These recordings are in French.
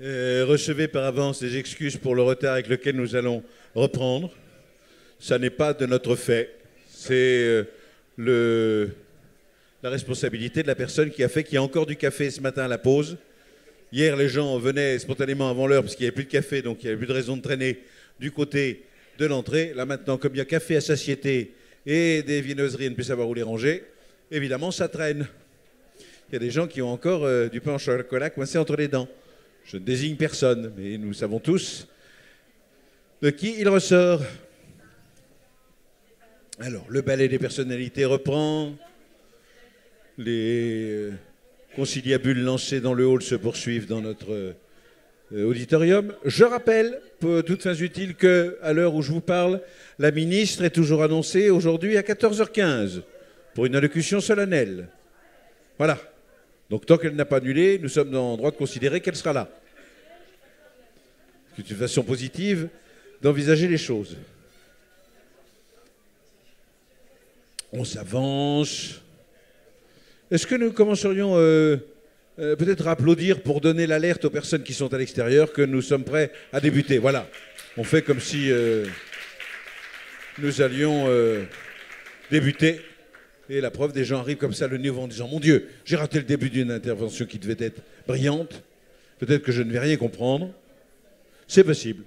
Recevez par avance les excuses pour le retard avec lequel nous allons reprendre. Ça n'est pas de notre fait. C'est la responsabilité de la personne qui a fait qu'il y a encore du café ce matin à la pause. Hier, les gens venaient spontanément avant l'heure parce qu'il n'y avait plus de café, donc il n'y avait plus de raison de traîner du côté de l'entrée. Là maintenant, comme il y a café à satiété et des viennoiseries, on ne peut savoir où les ranger, évidemment, ça traîne. Il y a des gens qui ont encore du pain au chocolat coincé entre les dents. Je ne désigne personne, mais nous savons tous de qui il ressort. Alors, le ballet des personnalités reprend. Les conciliabules lancés dans le hall se poursuivent dans notre auditorium. Je rappelle, pour toutes fins utiles, qu'à l'heure où je vous parle, la ministre est toujours annoncée aujourd'hui à 14h15 pour une allocution solennelle. Voilà. Donc, tant qu'elle n'a pas annulé, nous sommes en droit de considérer qu'elle sera là. C'est une façon positive d'envisager les choses. On s'avance. Est-ce que nous commencerions peut-être à applaudir pour donner l'alerte aux personnes qui sont à l'extérieur que nous sommes prêts à débuter? Voilà. On fait comme si nous allions débuter. Et la preuve, des gens arrivent comme ça le nez en disant « Mon Dieu, j'ai raté le début d'une intervention qui devait être brillante. Peut-être que je ne vais rien comprendre. » C'est possible.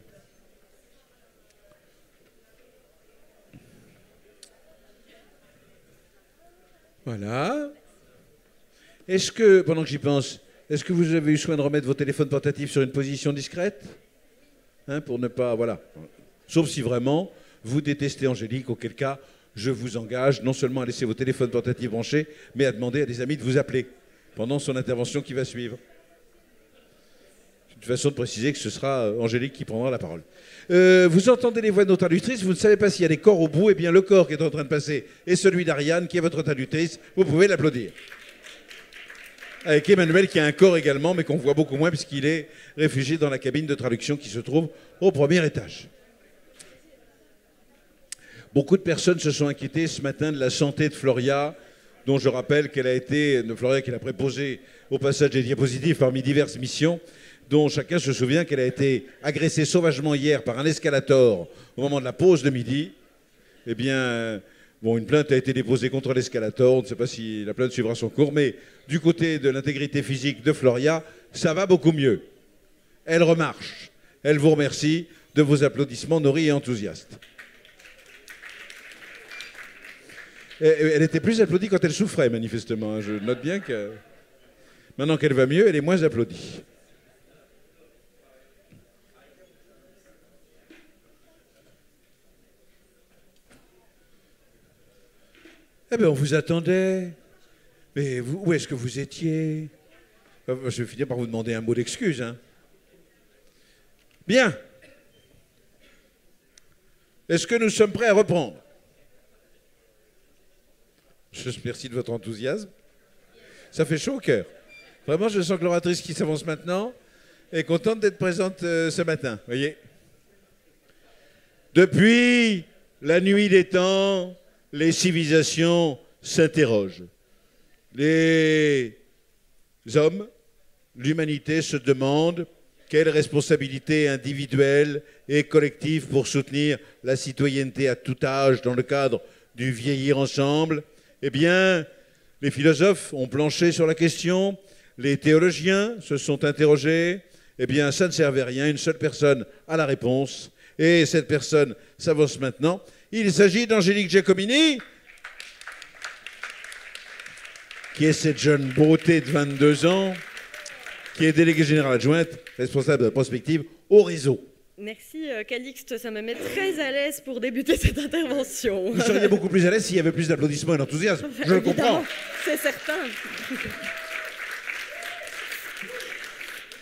Voilà. Est-ce que, pendant que j'y pense, est-ce que vous avez eu soin de remettre vos téléphones portatifs sur une position discrète, hein, pour ne pas... Voilà. Sauf si vraiment vous détestez Angélique, auquel cas je vous engage non seulement à laisser vos téléphones portatifs branchés, mais à demander à des amis de vous appeler pendant son intervention qui va suivre. C'est une façon de préciser que ce sera Angélique qui prendra la parole. Vous entendez les voix de nos traductrices, vous ne savez pas s'il y a des corps au bout, eh bien le corps qui est en train de passer est celui d'Ariane, qui est votre traductrice. Vous pouvez l'applaudir. Avec Emmanuel qui a un corps également, mais qu'on voit beaucoup moins puisqu'il est réfugié dans la cabine de traduction qui se trouve au premier étage. Beaucoup de personnes se sont inquiétées ce matin de la santé de Floria, dont je rappelle qu'elle a été, Floria qui l'a préposée au passage des diapositives parmi diverses missions, dont chacun se souvient qu'elle a été agressée sauvagement hier par un escalator au moment de la pause de midi. Eh bien, bon, une plainte a été déposée contre l'escalator, on ne sait pas si la plainte suivra son cours, mais du côté de l'intégrité physique de Floria, ça va beaucoup mieux. Elle remarche. Elle vous remercie de vos applaudissements nourris et enthousiastes. Elle était plus applaudie quand elle souffrait, manifestement. Je note bien que maintenant qu'elle va mieux, elle est moins applaudie. Eh bien, on vous attendait. Mais vous, où est-ce que vous étiez? Je vais finir par vous demander un mot d'excuse. Hein. Bien. Est-ce que nous sommes prêts à reprendre? Je vous remercie de votre enthousiasme. Ça fait chaud au cœur. Vraiment, je sens que l'oratrice qui s'avance maintenant est contente d'être présente ce matin. Voyez. Depuis la nuit des temps, les civilisations s'interrogent. Les hommes, l'humanité se demande quelle responsabilité individuelle et collective pour soutenir la citoyenneté à tout âge dans le cadre du vieillir ensemble. Eh bien, les philosophes ont planché sur la question, les théologiens se sont interrogés. Eh bien, ça ne servait à rien, une seule personne a la réponse. Et cette personne s'avance maintenant. Il s'agit d'Angélique Giacomini, qui est cette jeune beauté de 22 ans, qui est déléguée générale adjointe, responsable de la prospective au réseau. Merci Calixte, ça me met très à l'aise pour débuter cette intervention. Vous seriez beaucoup plus à l'aise s'il y avait plus d'applaudissements et d'enthousiasme. Je le comprends. C'est certain.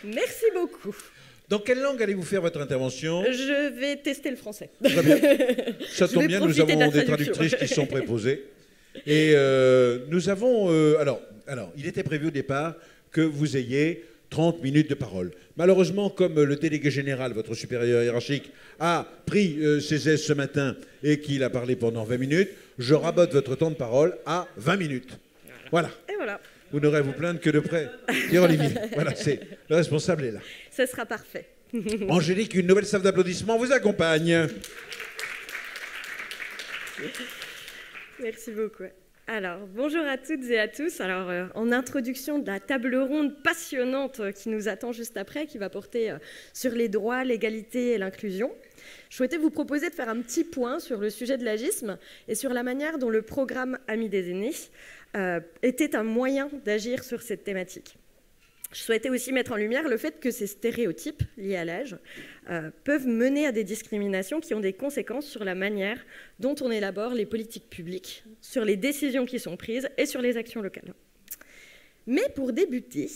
Merci beaucoup. Dans quelle langue allez-vous faire votre intervention? Je vais tester le français. Très bien. Ça tombe bien, nous avons des traductrices qui sont préposées. Et nous avons... alors, il était prévu au départ que vous ayez 30 minutes de parole. Malheureusement, comme le délégué général, votre supérieur hiérarchique, a pris ses aises ce matin et qu'il a parlé pendant 20 minutes, je rabote votre temps de parole à 20 minutes. Voilà. Et voilà. Vous n'aurez à vous plaindre que de près. Pierre-Olivier, voilà, le responsable est là. Ce sera parfait. Angélique, une nouvelle salve d'applaudissements vous accompagne. Merci beaucoup. Alors, bonjour à toutes et à tous. Alors, en introduction de la table ronde passionnante qui nous attend juste après, qui va porter sur les droits, l'égalité et l'inclusion, je souhaitais vous proposer de faire un petit point sur le sujet de l'agisme et sur la manière dont le programme Amis des aînés était un moyen d'agir sur cette thématique. Je souhaitais aussi mettre en lumière le fait que ces stéréotypes liés à l'âge peuvent mener à des discriminations qui ont des conséquences sur la manière dont on élabore les politiques publiques, sur les décisions qui sont prises et sur les actions locales. Mais pour débuter,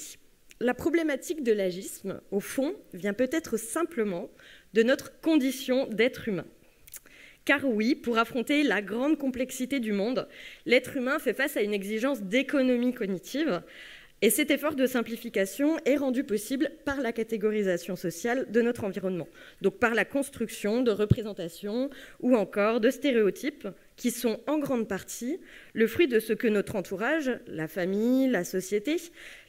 la problématique de l'agisme, au fond, vient peut-être simplement de notre condition d'être humain. Car oui, pour affronter la grande complexité du monde, l'être humain fait face à une exigence d'économie cognitive. Et cet effort de simplification est rendu possible par la catégorisation sociale de notre environnement, donc par la construction de représentations ou encore de stéréotypes qui sont en grande partie le fruit de ce que notre entourage, la famille, la société,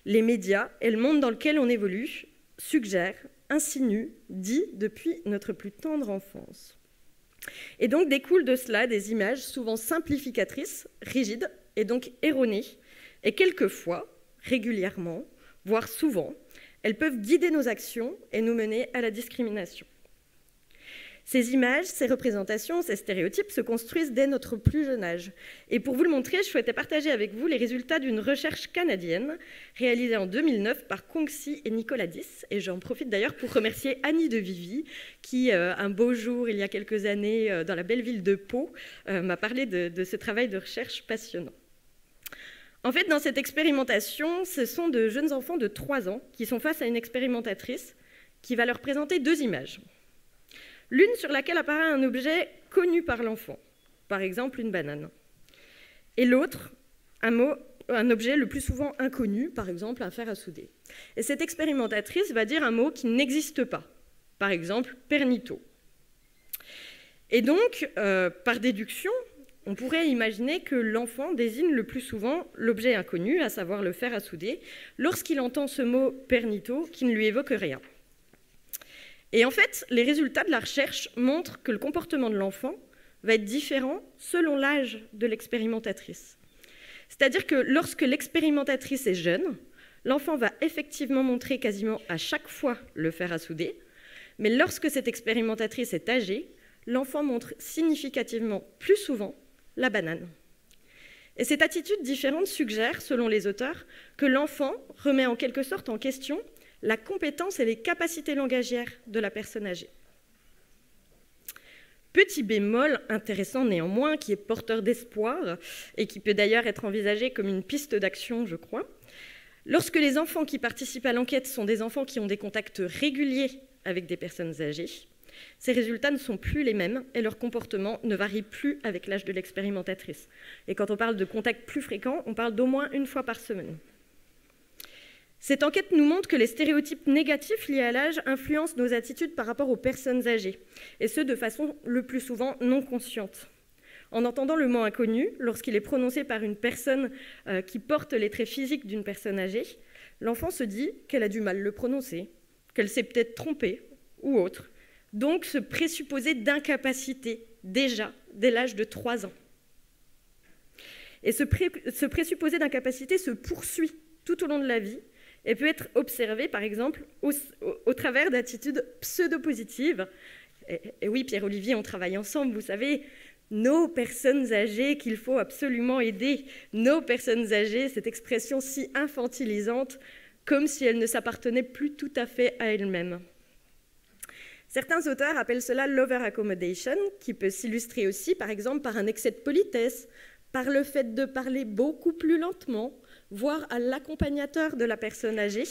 les médias et le monde dans lequel on évolue suggèrent, insinuent, dit depuis notre plus tendre enfance. Et donc découlent de cela des images souvent simplificatrices, rigides et donc erronées, et quelquefois, régulièrement, voire souvent, elles peuvent guider nos actions et nous mener à la discrimination. Ces images, ces représentations, ces stéréotypes se construisent dès notre plus jeune âge. Et pour vous le montrer, je souhaitais partager avec vous les résultats d'une recherche canadienne réalisée en 2009 par Kongsi et Nicolas Dys. Et j'en profite d'ailleurs pour remercier Annie de Vivi, qui, un beau jour, il y a quelques années, dans la belle ville de Pau, m'a parlé de ce travail de recherche passionnant. En fait, dans cette expérimentation, ce sont de jeunes enfants de 3 ans qui sont face à une expérimentatrice qui va leur présenter 2 images. L'une sur laquelle apparaît un objet connu par l'enfant, par exemple une banane. Et l'autre, un objet le plus souvent inconnu, par exemple un fer à souder. Et cette expérimentatrice va dire un mot qui n'existe pas, par exemple pernito. Et donc, par déduction, on pourrait imaginer que l'enfant désigne le plus souvent l'objet inconnu, à savoir le fer à souder, lorsqu'il entend ce mot pernito qui ne lui évoque rien. Et en fait, les résultats de la recherche montrent que le comportement de l'enfant va être différent selon l'âge de l'expérimentatrice. C'est-à-dire que lorsque l'expérimentatrice est jeune, l'enfant va effectivement montrer quasiment à chaque fois le fer à souder, mais lorsque cette expérimentatrice est âgée, l'enfant montre significativement plus souvent la banane. Et cette attitude différente suggère, selon les auteurs, que l'enfant remet en quelque sorte en question la compétence et les capacités langagières de la personne âgée. Petit bémol intéressant néanmoins, qui est porteur d'espoir et qui peut d'ailleurs être envisagé comme une piste d'action, je crois. Lorsque les enfants qui participent à l'enquête sont des enfants qui ont des contacts réguliers avec des personnes âgées, ces résultats ne sont plus les mêmes et leur comportement ne varie plus avec l'âge de l'expérimentatrice. Et quand on parle de contacts plus fréquents, on parle d'au moins 1 fois par semaine. Cette enquête nous montre que les stéréotypes négatifs liés à l'âge influencent nos attitudes par rapport aux personnes âgées, et ce, de façon le plus souvent non consciente. En entendant le mot inconnu, lorsqu'il est prononcé par une personne qui porte les traits physiques d'une personne âgée, l'enfant se dit qu'elle a du mal à le prononcer, qu'elle s'est peut-être trompée ou autre. Donc ce présupposé d'incapacité, déjà, dès l'âge de 3 ans. Et ce présupposé d'incapacité se poursuit tout au long de la vie et peut être observé, par exemple, au travers d'attitudes pseudo-positives. Et oui, Pierre-Olivier, on travaille ensemble, vous savez, nos personnes âgées qu'il faut absolument aider, nos personnes âgées, cette expression si infantilisante, comme si elles ne s'appartenaient plus tout à fait à elles-mêmes. Certains auteurs appellent cela l'over-accommodation, qui peut s'illustrer aussi, par exemple, par un excès de politesse, par le fait de parler beaucoup plus lentement, voire à l'accompagnateur de la personne âgée,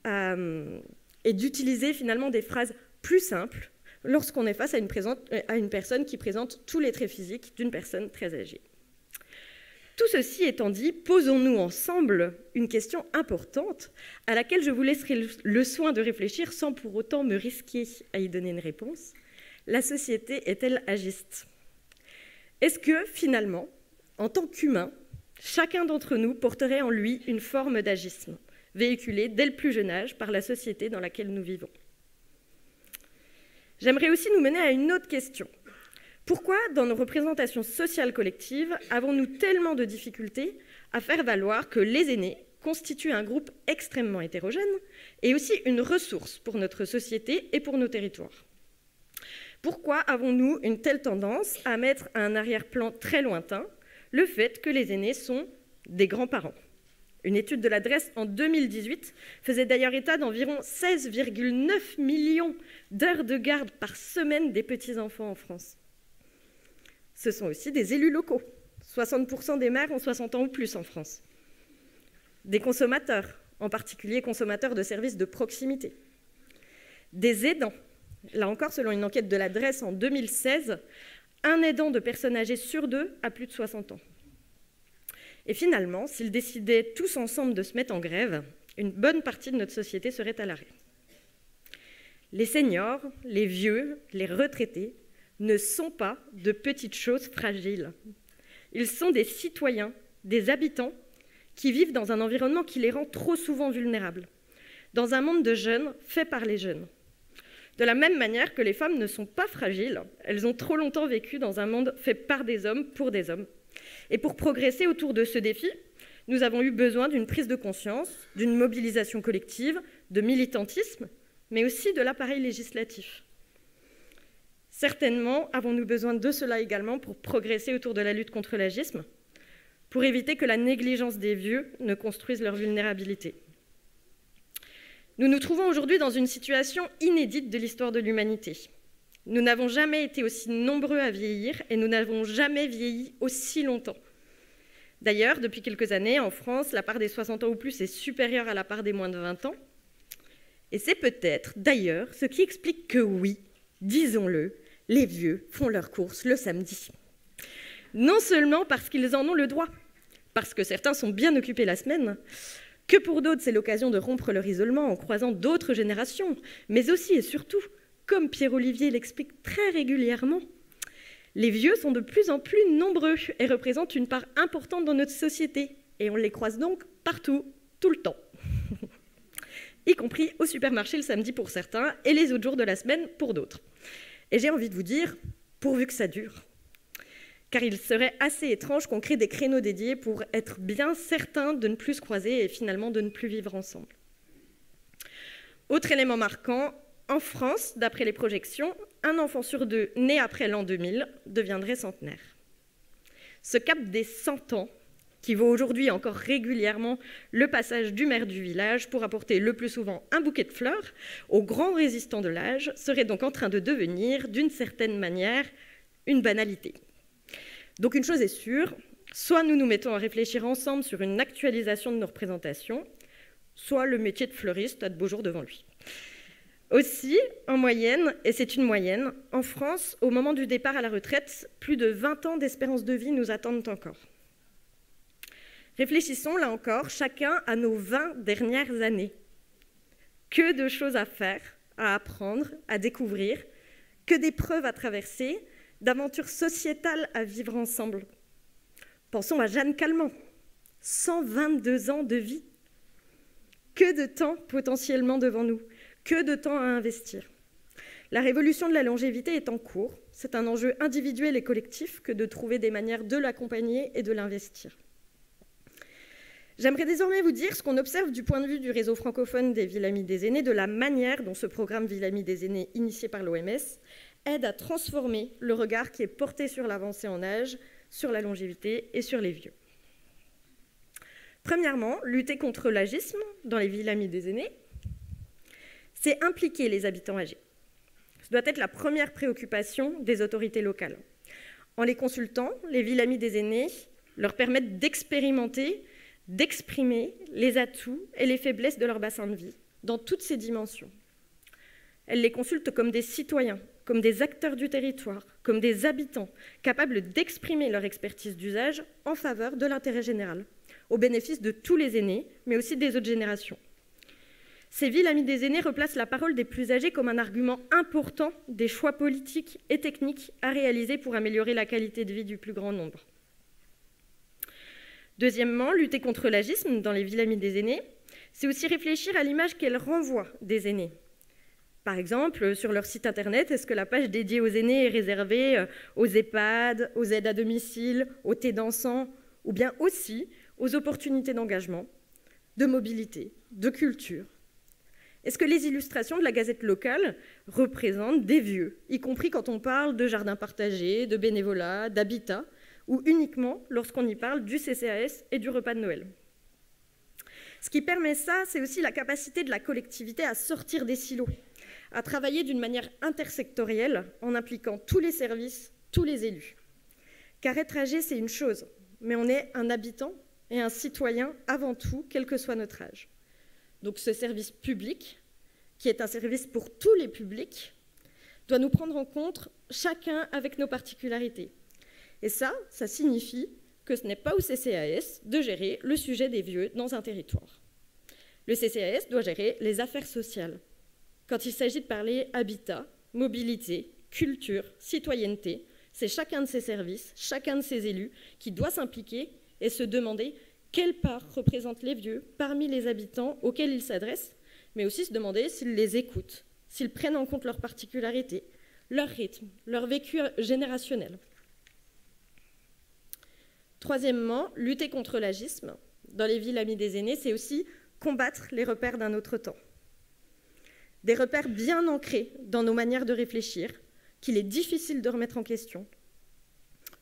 et d'utiliser finalement des phrases plus simples lorsqu'on est face à une personne qui présente tous les traits physiques d'une personne très âgée. Tout ceci étant dit, posons-nous ensemble une question importante à laquelle je vous laisserai le soin de réfléchir sans pour autant me risquer à y donner une réponse. La société est-elle agiste ? Est-ce que, finalement, en tant qu'humain, chacun d'entre nous porterait en lui une forme d'agisme, véhiculée dès le plus jeune âge par la société dans laquelle nous vivons? J'aimerais aussi nous mener à une autre question. Pourquoi, dans nos représentations sociales collectives, avons-nous tellement de difficultés à faire valoir que les aînés constituent un groupe extrêmement hétérogène et aussi une ressource pour notre société et pour nos territoires? Pourquoi avons-nous une telle tendance à mettre à un arrière-plan très lointain le fait que les aînés sont des grands-parents? Une étude de la DREES en 2018 faisait d'ailleurs état d'environ 16,9 millions d'heures de garde par semaine des petits-enfants en France. Ce sont aussi des élus locaux. 60% des maires ont 60 ans ou plus en France. Des consommateurs, en particulier consommateurs de services de proximité. Des aidants. Là encore, selon une enquête de la DREES en 2016, un aidant de personnes âgées sur 2 a plus de 60 ans. Et finalement, s'ils décidaient tous ensemble de se mettre en grève, une bonne partie de notre société serait à l'arrêt. Les seniors, les vieux, les retraités ne sont pas de petites choses fragiles. Ils sont des citoyens, des habitants qui vivent dans un environnement qui les rend trop souvent vulnérables, dans un monde de jeunes fait par les jeunes. De la même manière que les femmes ne sont pas fragiles, elles ont trop longtemps vécu dans un monde fait par des hommes pour des hommes. Et pour progresser autour de ce défi, nous avons eu besoin d'une prise de conscience, d'une mobilisation collective, de militantisme, mais aussi de l'appareil législatif. Certainement avons-nous besoin de cela également pour progresser autour de la lutte contre l'agisme, pour éviter que la négligence des vieux ne construise leur vulnérabilité. Nous nous trouvons aujourd'hui dans une situation inédite de l'histoire de l'humanité. Nous n'avons jamais été aussi nombreux à vieillir et nous n'avons jamais vieilli aussi longtemps. D'ailleurs, depuis quelques années, en France, la part des 60 ans ou plus est supérieure à la part des moins de 20 ans. Et c'est peut-être, d'ailleurs, ce qui explique que oui, disons-le, les vieux font leurs courses le samedi. Non seulement parce qu'ils en ont le droit, parce que certains sont bien occupés la semaine, que pour d'autres, c'est l'occasion de rompre leur isolement en croisant d'autres générations, mais aussi et surtout, comme Pierre-Olivier l'explique très régulièrement, les vieux sont de plus en plus nombreux et représentent une part importante dans notre société. Et on les croise donc partout, tout le temps. Y compris au supermarché le samedi pour certains et les autres jours de la semaine pour d'autres. Et j'ai envie de vous dire, pourvu que ça dure. Car il serait assez étrange qu'on crée des créneaux dédiés pour être bien certain de ne plus se croiser et finalement de ne plus vivre ensemble. Autre élément marquant, en France, d'après les projections, un enfant sur 2 né après l'an 2000 deviendrait centenaire. Ce cap des 100 ans, qui vaut aujourd'hui encore régulièrement le passage du maire du village pour apporter le plus souvent un bouquet de fleurs aux grands résistants de l'âge, serait donc en train de devenir, d'une certaine manière, une banalité. Donc une chose est sûre, soit nous nous mettons à réfléchir ensemble sur une actualisation de nos représentations, soit le métier de fleuriste a de beaux jours devant lui. Aussi, en moyenne, et c'est une moyenne, en France, au moment du départ à la retraite, plus de 20 ans d'espérance de vie nous attendent encore. Réfléchissons là encore, chacun à nos 20 dernières années. Que de choses à faire, à apprendre, à découvrir, que d'épreuves à traverser, d'aventures sociétales à vivre ensemble. Pensons à Jeanne Calment, 122 ans de vie. Que de temps potentiellement devant nous, que de temps à investir. La révolution de la longévité est en cours. C'est un enjeu individuel et collectif que de trouver des manières de l'accompagner et de l'investir. J'aimerais désormais vous dire ce qu'on observe du point de vue du réseau francophone des Villes Amies des Aînés, de la manière dont ce programme Villes Amies des Aînés, initié par l'OMS, aide à transformer le regard qui est porté sur l'avancée en âge, sur la longévité et sur les vieux. Premièrement, lutter contre l'agisme dans les Villes Amies des Aînés, c'est impliquer les habitants âgés. Ce doit être la première préoccupation des autorités locales. En les consultant, les Villes Amies des Aînés leur permettent d'expérimenter, d'exprimer les atouts et les faiblesses de leur bassin de vie, dans toutes ses dimensions. Elles les consultent comme des citoyens, comme des acteurs du territoire, comme des habitants, capables d'exprimer leur expertise d'usage en faveur de l'intérêt général, au bénéfice de tous les aînés, mais aussi des autres générations. Ces villes amies des aînés replacent la parole des plus âgés comme un argument important des choix politiques et techniques à réaliser pour améliorer la qualité de vie du plus grand nombre. Deuxièmement, lutter contre l'agisme dans les villes amies des aînés, c'est aussi réfléchir à l'image qu'elles renvoient des aînés. Par exemple, sur leur site internet, est-ce que la page dédiée aux aînés est réservée aux EHPAD, aux aides à domicile, aux thés dansants, ou bien aussi aux opportunités d'engagement, de mobilité, de culture? Est-ce que les illustrations de la gazette locale représentent des vieux, y compris quand on parle de jardins partagés, de bénévolat, d'habitat, ou uniquement lorsqu'on y parle du CCAS et du repas de Noël? Ce qui permet ça, c'est aussi la capacité de la collectivité à sortir des silos, à travailler d'une manière intersectorielle en impliquant tous les services, tous les élus. Car être âgé, c'est une chose, mais on est un habitant et un citoyen avant tout, quel que soit notre âge. Donc ce service public, qui est un service pour tous les publics, doit nous prendre en compte chacun avec nos particularités. Et ça signifie que ce n'est pas au CCAS de gérer le sujet des vieux dans un territoire. Le CCAS doit gérer les affaires sociales. Quand il s'agit de parler habitat, mobilité, culture, citoyenneté, c'est chacun de ces services, chacun de ces élus qui doit s'impliquer et se demander quelle part représentent les vieux parmi les habitants auxquels ils s'adressent, mais aussi se demander s'ils les écoutent, s'ils prennent en compte leurs particularités, leur rythme, leur vécu générationnel. Troisièmement, lutter contre l'agisme dans les villes amies des aînés, c'est aussi combattre les repères d'un autre temps. Des repères bien ancrés dans nos manières de réfléchir, qu'il est difficile de remettre en question.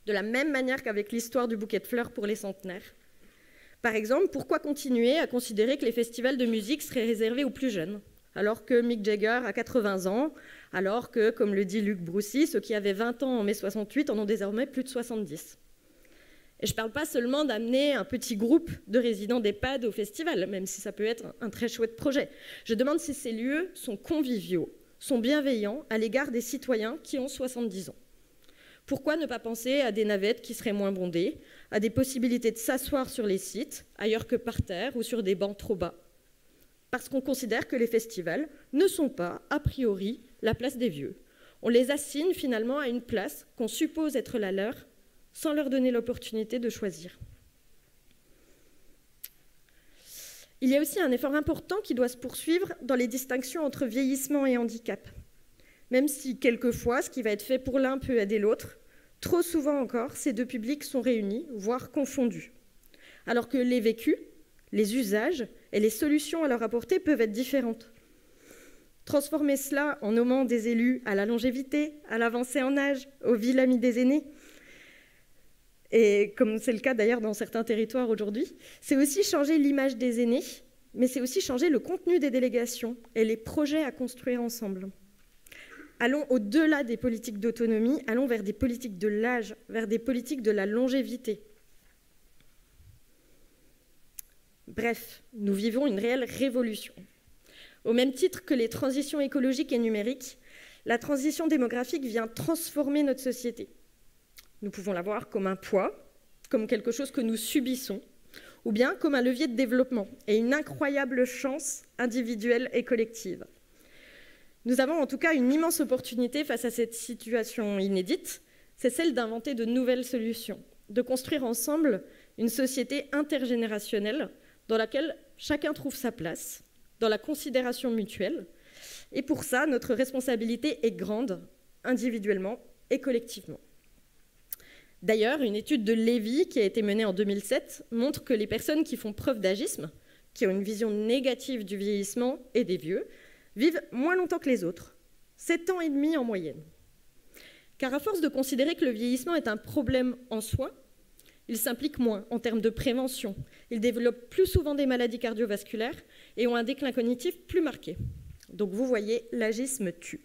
De la même manière qu'avec l'histoire du bouquet de fleurs pour les centenaires. Par exemple, pourquoi continuer à considérer que les festivals de musique seraient réservés aux plus jeunes, alors que Mick Jagger a 80 ans, alors que, comme le dit Luc Broussy, ceux qui avaient 20 ans en mai 68 en ont désormais plus de 70. Et je ne parle pas seulement d'amener un petit groupe de résidents d'EHPAD au festival, même si ça peut être un très chouette projet. Je demande si ces lieux sont conviviaux, sont bienveillants à l'égard des citoyens qui ont 70 ans. Pourquoi ne pas penser à des navettes qui seraient moins bondées, à des possibilités de s'asseoir sur les sites, ailleurs que par terre ou sur des bancs trop bas? Parce qu'on considère que les festivals ne sont pas, a priori, la place des vieux. On les assigne finalement à une place qu'on suppose être la leur, sans leur donner l'opportunité de choisir. Il y a aussi un effort important qui doit se poursuivre dans les distinctions entre vieillissement et handicap. Même si, quelquefois, ce qui va être fait pour l'un peut aider l'autre, trop souvent encore, ces deux publics sont réunis, voire confondus. Alors que les vécus, les usages et les solutions à leur apporter peuvent être différentes. Transformer cela en nommant des élus à la longévité, à l'avancée en âge, aux villes amies des aînés, et comme c'est le cas d'ailleurs dans certains territoires aujourd'hui, c'est aussi changer l'image des aînés, mais c'est aussi changer le contenu des délégations et les projets à construire ensemble. Allons au-delà des politiques d'autonomie, allons vers des politiques de l'âge, vers des politiques de la longévité. Bref, nous vivons une réelle révolution. Au même titre que les transitions écologiques et numériques, la transition démographique vient transformer notre société. Nous pouvons la voir comme un poids, comme quelque chose que nous subissons, ou bien comme un levier de développement et une incroyable chance individuelle et collective. Nous avons en tout cas une immense opportunité face à cette situation inédite, c'est celle d'inventer de nouvelles solutions, de construire ensemble une société intergénérationnelle dans laquelle chacun trouve sa place, dans la considération mutuelle. Et pour ça, notre responsabilité est grande, individuellement et collectivement. D'ailleurs, une étude de Lévy qui a été menée en 2007 montre que les personnes qui font preuve d'agisme, qui ont une vision négative du vieillissement et des vieux, vivent moins longtemps que les autres, 7 ans et demi en moyenne. Car à force de considérer que le vieillissement est un problème en soi, ils s'impliquent moins en termes de prévention, ils développent plus souvent des maladies cardiovasculaires et ont un déclin cognitif plus marqué. Donc vous voyez, l'agisme tue.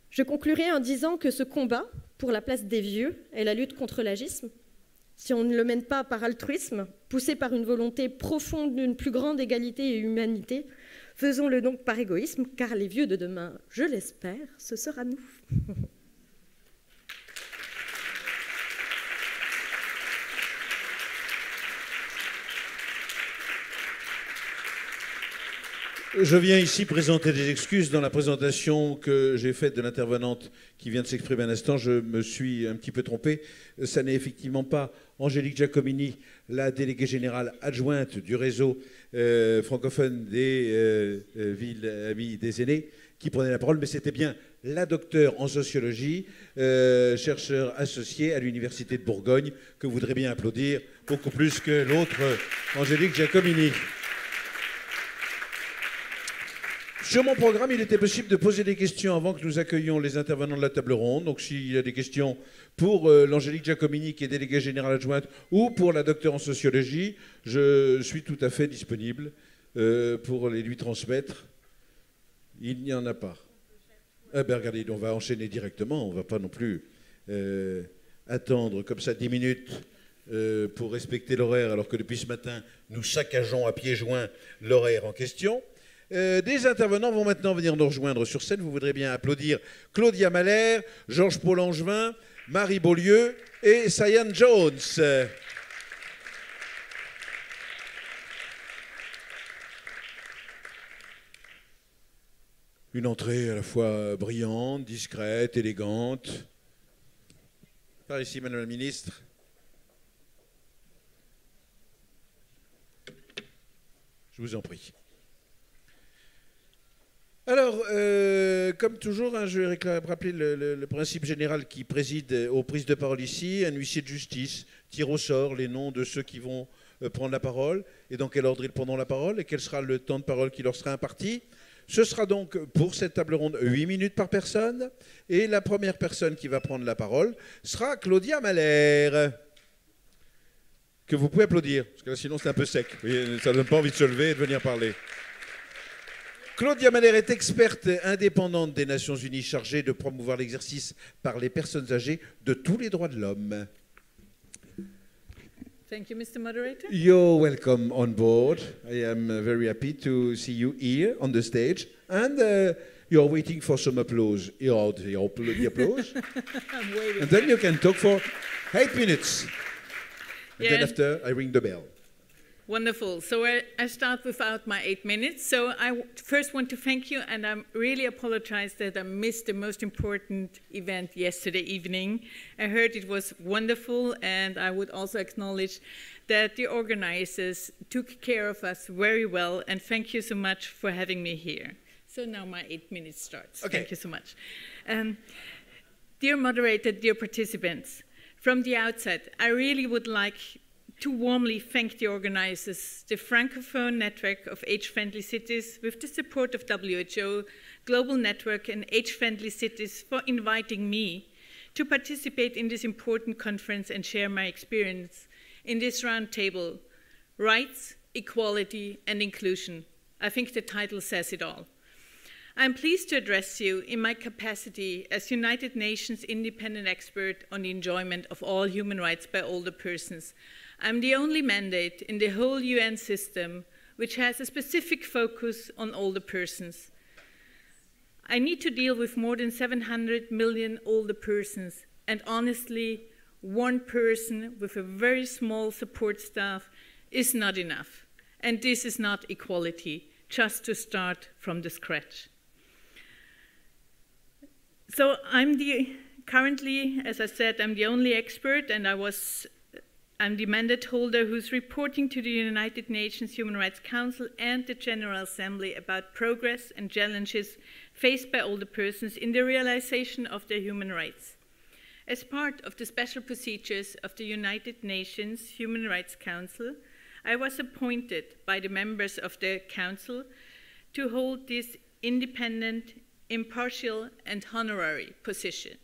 Je conclurai en disant que ce combat pour la place des vieux et la lutte contre l'agisme, si on ne le mène pas par altruisme, poussé par une volonté profonde d'une plus grande égalité et humanité, faisons-le donc par égoïsme, car les vieux de demain, je l'espère, ce sera nous. Je viens ici présenter des excuses. Dans la présentation que j'ai faite de l'intervenante qui vient de s'exprimer un instant, je me suis un petit peu trompé. Ça n'est effectivement pas Angélique Giacomini, la déléguée générale adjointe du réseau francophone des villes amies des aînés, qui prenait la parole, mais c'était bien la docteure en sociologie, chercheur associée à l'Université de Bourgogne, que vous voudrez bien applaudir, beaucoup plus que l'autre Angélique Giacomini. Sur mon programme, il était possible de poser des questions avant que nous accueillions les intervenants de la table ronde. Donc s'il y a des questions pour l'Angélique Giacomini, qui est déléguée générale adjointe, ou pour la docteure en sociologie, je suis tout à fait disponible pour les lui transmettre. Il n'y en a pas. Eh bien, regardez, on va enchaîner directement. On ne va pas non plus attendre comme ça 10 minutes pour respecter l'horaire, alors que depuis ce matin, nous saccageons à pieds joints l'horaire en question. Des intervenants vont maintenant venir nous rejoindre sur scène. Vous voudrez bien applaudir Claudia Mahler, Georges-Paul Angevin, Marie Beaulieu et Cyan Jones. Une entrée à la fois brillante, discrète, élégante. Par ici, Madame la Ministre. Je vous en prie. Alors, comme toujours, hein, je vais rappeler le principe général qui préside aux prises de parole ici. Un huissier de justice tire au sort les noms de ceux qui vont prendre la parole et dans quel ordre ils prendront la parole et quel sera le temps de parole qui leur sera imparti. Ce sera donc pour cette table ronde 8 minutes par personne et la première personne qui va prendre la parole sera Claudia Mahler, que vous pouvez applaudir, parce que là, sinon c'est un peu sec. Ça ne donne pas envie de se lever et de venir parler. Claudia Mahler est experte indépendante des Nations Unies chargée de promouvoir l'exercice par les personnes âgées de tous les droits de l'homme. Thank you, Mr. Moderator. You're welcome on board. I am very happy to see you here on the stage. And you're waiting for some applause. Here, the applause. I'm waiting. And then you can talk for 8 minutes. And Yeah. then after, I ring the bell. Wonderful. So I start without my 8 minutes. So I first want to thank you, and I really apologize that I missed the most important event yesterday evening. I heard it was wonderful, and I would also acknowledge that the organizers took care of us very well, and thank you so much for having me here. So now my 8 minutes starts. Okay. Thank you so much. Dear moderator, dear participants, from the outset, I really would like to warmly thank the organizers, the Francophone Network of Age-Friendly Cities, with the support of WHO, Global Network and Age-Friendly Cities, for inviting me to participate in this important conference and share my experience in this roundtable, Rights, Equality and Inclusion. I think the title says it all. I'm pleased to address you in my capacity as United Nations independent expert on the enjoyment of all human rights by older persons. I'm the only mandate in the whole UN system which has a specific focus on older persons. I need to deal with more than 700 million older persons, and honestly, one person with a very small support staff is not enough. And this is not equality, just to start from the scratch. So currently, as I said, I'm the only expert, and I'm the mandate holder who's reporting to the United Nations Human Rights Council and the General Assembly about progress and challenges faced by older persons in the realization of their human rights. As part of the special procedures of the United Nations Human Rights Council, I was appointed by the members of the Council to hold this independent, impartial, and honorary position.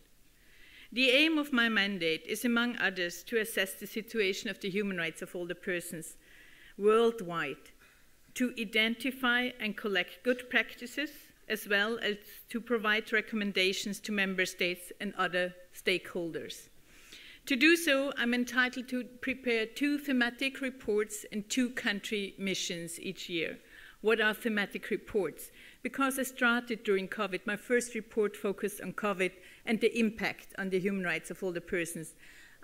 The aim of my mandate is, among others, to assess the situation of the human rights of older persons worldwide, to identify and collect good practices, as well as to provide recommendations to member states and other stakeholders. To do so, I'm entitled to prepare 2 thematic reports and 2 country missions each year. What are thematic reports? Because I started during COVID, my first report focused on COVID and the impact on the human rights of older persons.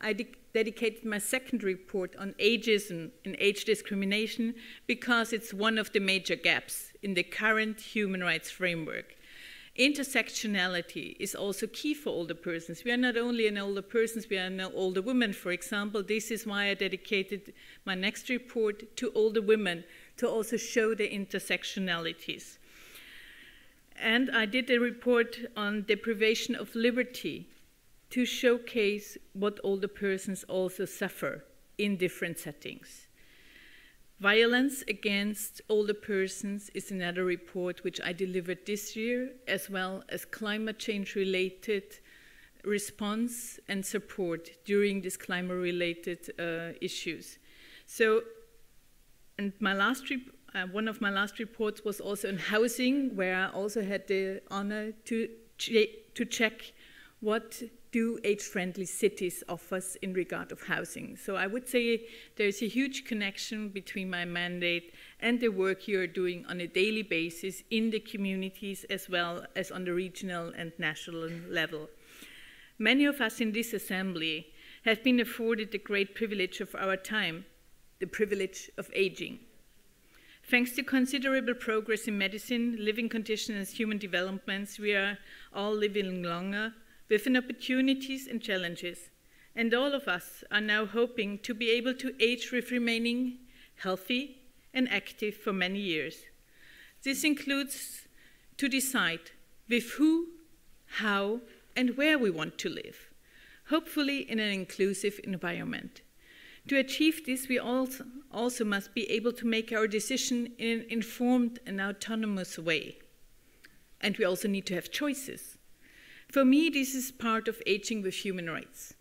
I dedicated my second report on ageism and age discrimination because it's one of the major gaps in the current human rights framework. Intersectionality is also key for older persons. We are not only an older persons, we are an older women, for example. This is why I dedicated my next report to older women, to also show the intersectionalities. And I did a report on deprivation of liberty to showcase what older persons also suffer in different settings. Violence against older persons is another report which I delivered this year, as well as climate change-related response and support during these climate-related issues. So, and one of my last reports was also on housing, where I also had the honor to check what do age-friendly cities offer us in regard of housing. So I would say there's a huge connection between my mandate and the work you're doing on a daily basis in the communities as well as on the regional and national level. Many of us in this assembly have been afforded the great privilege of our time, the privilege of aging. Thanks to considerable progress in medicine, living conditions, and human developments, we are all living longer, with opportunities and challenges, and all of us are now hoping to be able to age with remaining healthy and active for many years. This includes to decide with who, how, and where we want to live, hopefully in an inclusive environment. To achieve this, we also must be able to make our decision in an informed and autonomous way. And we also need to have choices. For me, this is part of aging with human rights.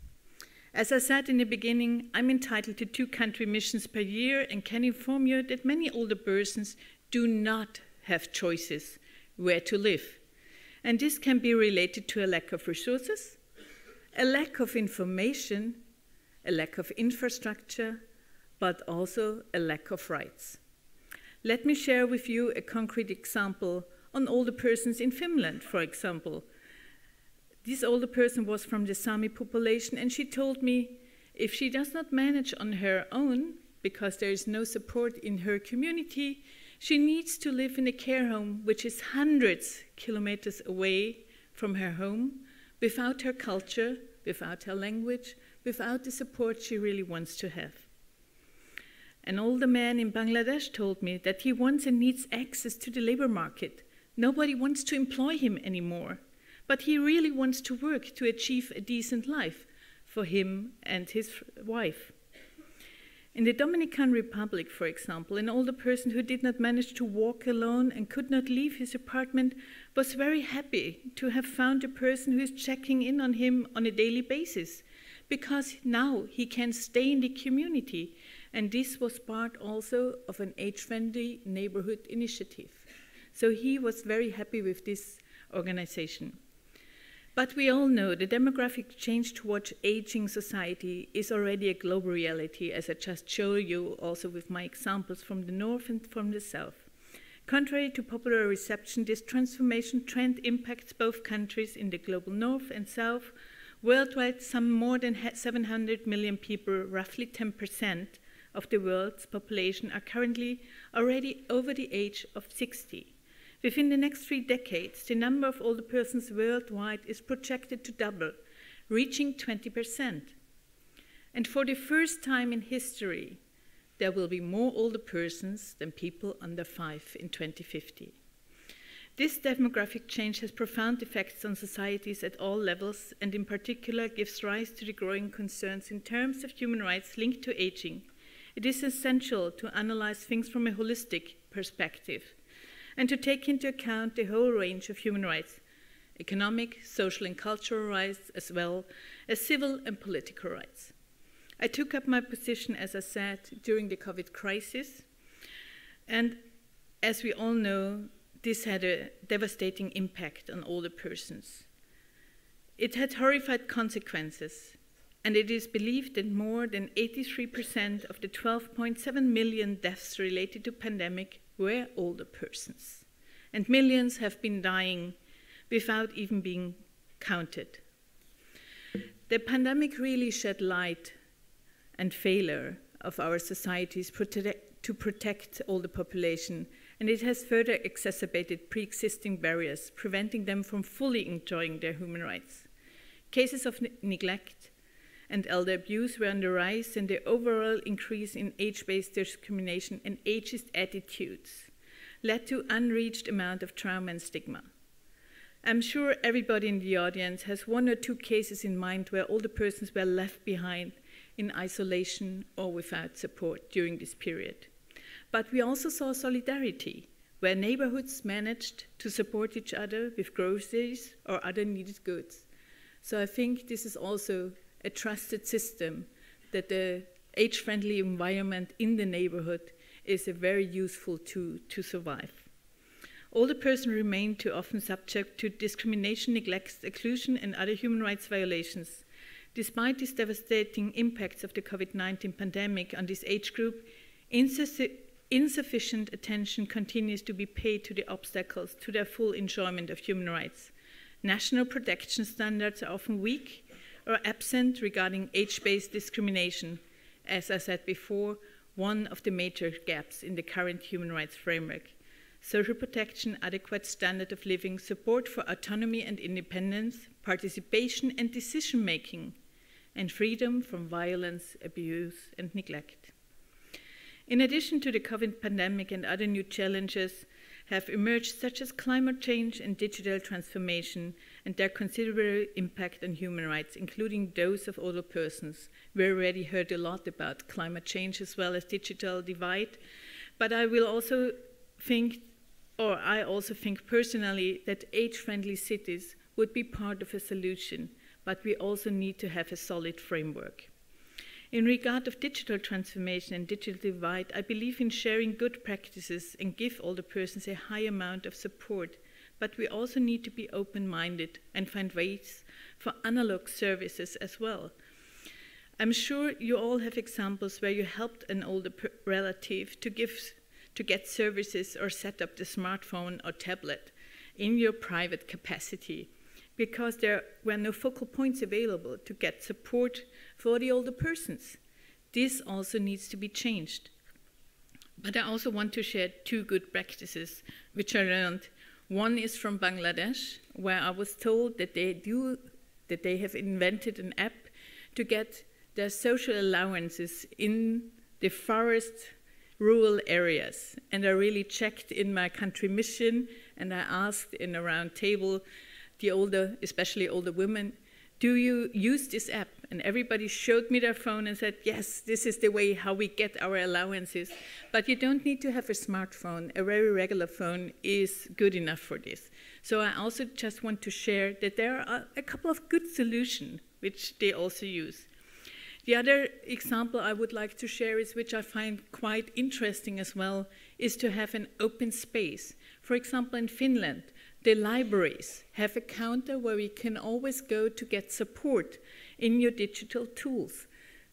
As I said in the beginning, I'm entitled to 2 country missions per year and can inform you that many older persons do not have choices where to live. And this can be related to a lack of resources, a lack of information, a lack of infrastructure, but also a lack of rights. Let me share with you a concrete example on older persons in Finland, for example. This older person was from the Sami population, and she told me if she does not manage on her own, because there is no support in her community, she needs to live in a care home which is hundreds of kilometers away from her home, without her culture, without her language, without the support she really wants to have. An older man in Bangladesh told me that he wants and needs access to the labor market. Nobody wants to employ him anymore. But he really wants to work to achieve a decent life for him and his wife. In the Dominican Republic, for example, an older person who did not manage to walk alone and could not leave his apartment was very happy to have found a person who is checking in on him on a daily basis, because now he can stay in the community. And this was part also of an age-friendly neighborhood initiative. So he was very happy with this organization. But we all know the demographic change towards aging society is already a global reality, as I just showed you also with my examples from the north and from the south. Contrary to popular reception, this transformation trend impacts both countries in the global north and south. Worldwide, some more than 700 million people, roughly 10% of the world's population, are currently already over the age of 60. Within the next 3 decades, the number of older persons worldwide is projected to double, reaching 20%. And for the first time in history, there will be more older persons than people under 5 in 2050. This demographic change has profound effects on societies at all levels, and in particular gives rise to the growing concerns in terms of human rights linked to aging. It is essential to analyze things from a holistic perspective, and to take into account the whole range of human rights, economic, social and cultural rights, as well as civil and political rights. I took up my position, as I said, during the COVID crisis, and as we all know, this had a devastating impact on older persons. It had horrified consequences, and it is believed that more than 83% of the 12.7 million deaths related to pandemic were older persons, and millions have been dying without even being counted. The pandemic really shed light and failure of our societies to protect all the population, and it has further exacerbated pre-existing barriers, preventing them from fully enjoying their human rights. Cases of neglect and elder abuse were on the rise, and the overall increase in age-based discrimination and ageist attitudes led to unreached amount of trauma and stigma. I'm sure everybody in the audience has one or two cases in mind where older persons were left behind in isolation or without support during this period. But we also saw solidarity, where neighborhoods managed to support each other with groceries or other needed goods. So I think this is also a trusted system, that the age-friendly environment in the neighborhood is a very useful tool to survive. Older persons remain too often subject to discrimination, neglect, exclusion, and other human rights violations. Despite these devastating impacts of the COVID-19 pandemic on this age group, insufficient attention continues to be paid to the obstacles to their full enjoyment of human rights. National protection standards are often weak or absent regarding age-based discrimination. As I said before, one of the major gaps in the current human rights framework. Social protection, adequate standard of living, support for autonomy and independence, participation and decision-making, and freedom from violence, abuse, and neglect. In addition to the COVID pandemic and other new challenges have emerged, such as climate change and digital transformation, and their considerable impact on human rights, including those of older persons. We already heard a lot about climate change as well as digital divide, but I also think personally that age-friendly cities would be part of a solution, but we also need to have a solid framework. In regard of digital transformation and digital divide, I believe in sharing good practices and give older persons a high amount of support, but we also need to be open-minded and find ways for analog services as well. I'm sure you all have examples where you helped an older relative to get services or set up the smartphone or tablet in your private capacity, because there were no focal points available to get support for the older persons. This also needs to be changed. But I also want to share two good practices which I learned. One is from Bangladesh, where I was told that they have invented an app to get their social allowances in the forest rural areas. And I really checked in my country mission, and I asked in a round table the older, especially older women, do you use this app? And everybody showed me their phone and said, yes, this is the way how we get our allowances. But you don't need to have a smartphone. A very regular phone is good enough for this. So I also just want to share that there are a couple of good solutions which they also use. The other example I would like to share is, which I find quite interesting as well, is to have an open space. For example, in Finland, the libraries have a counter where we can always go to get support in your digital tools.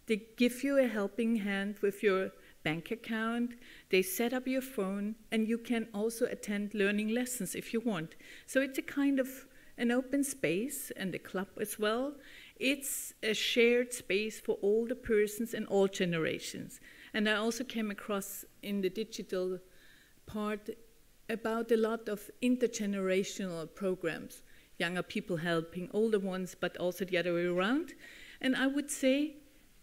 They give you a helping hand with your bank account, they set up your phone, and you can also attend learning lessons if you want. So it's a kind of an open space, and the club as well. It's a shared space for all the persons and all generations. And I also came across in the digital part about a lot of intergenerational programs, younger people helping older ones, but also the other way around. And I would say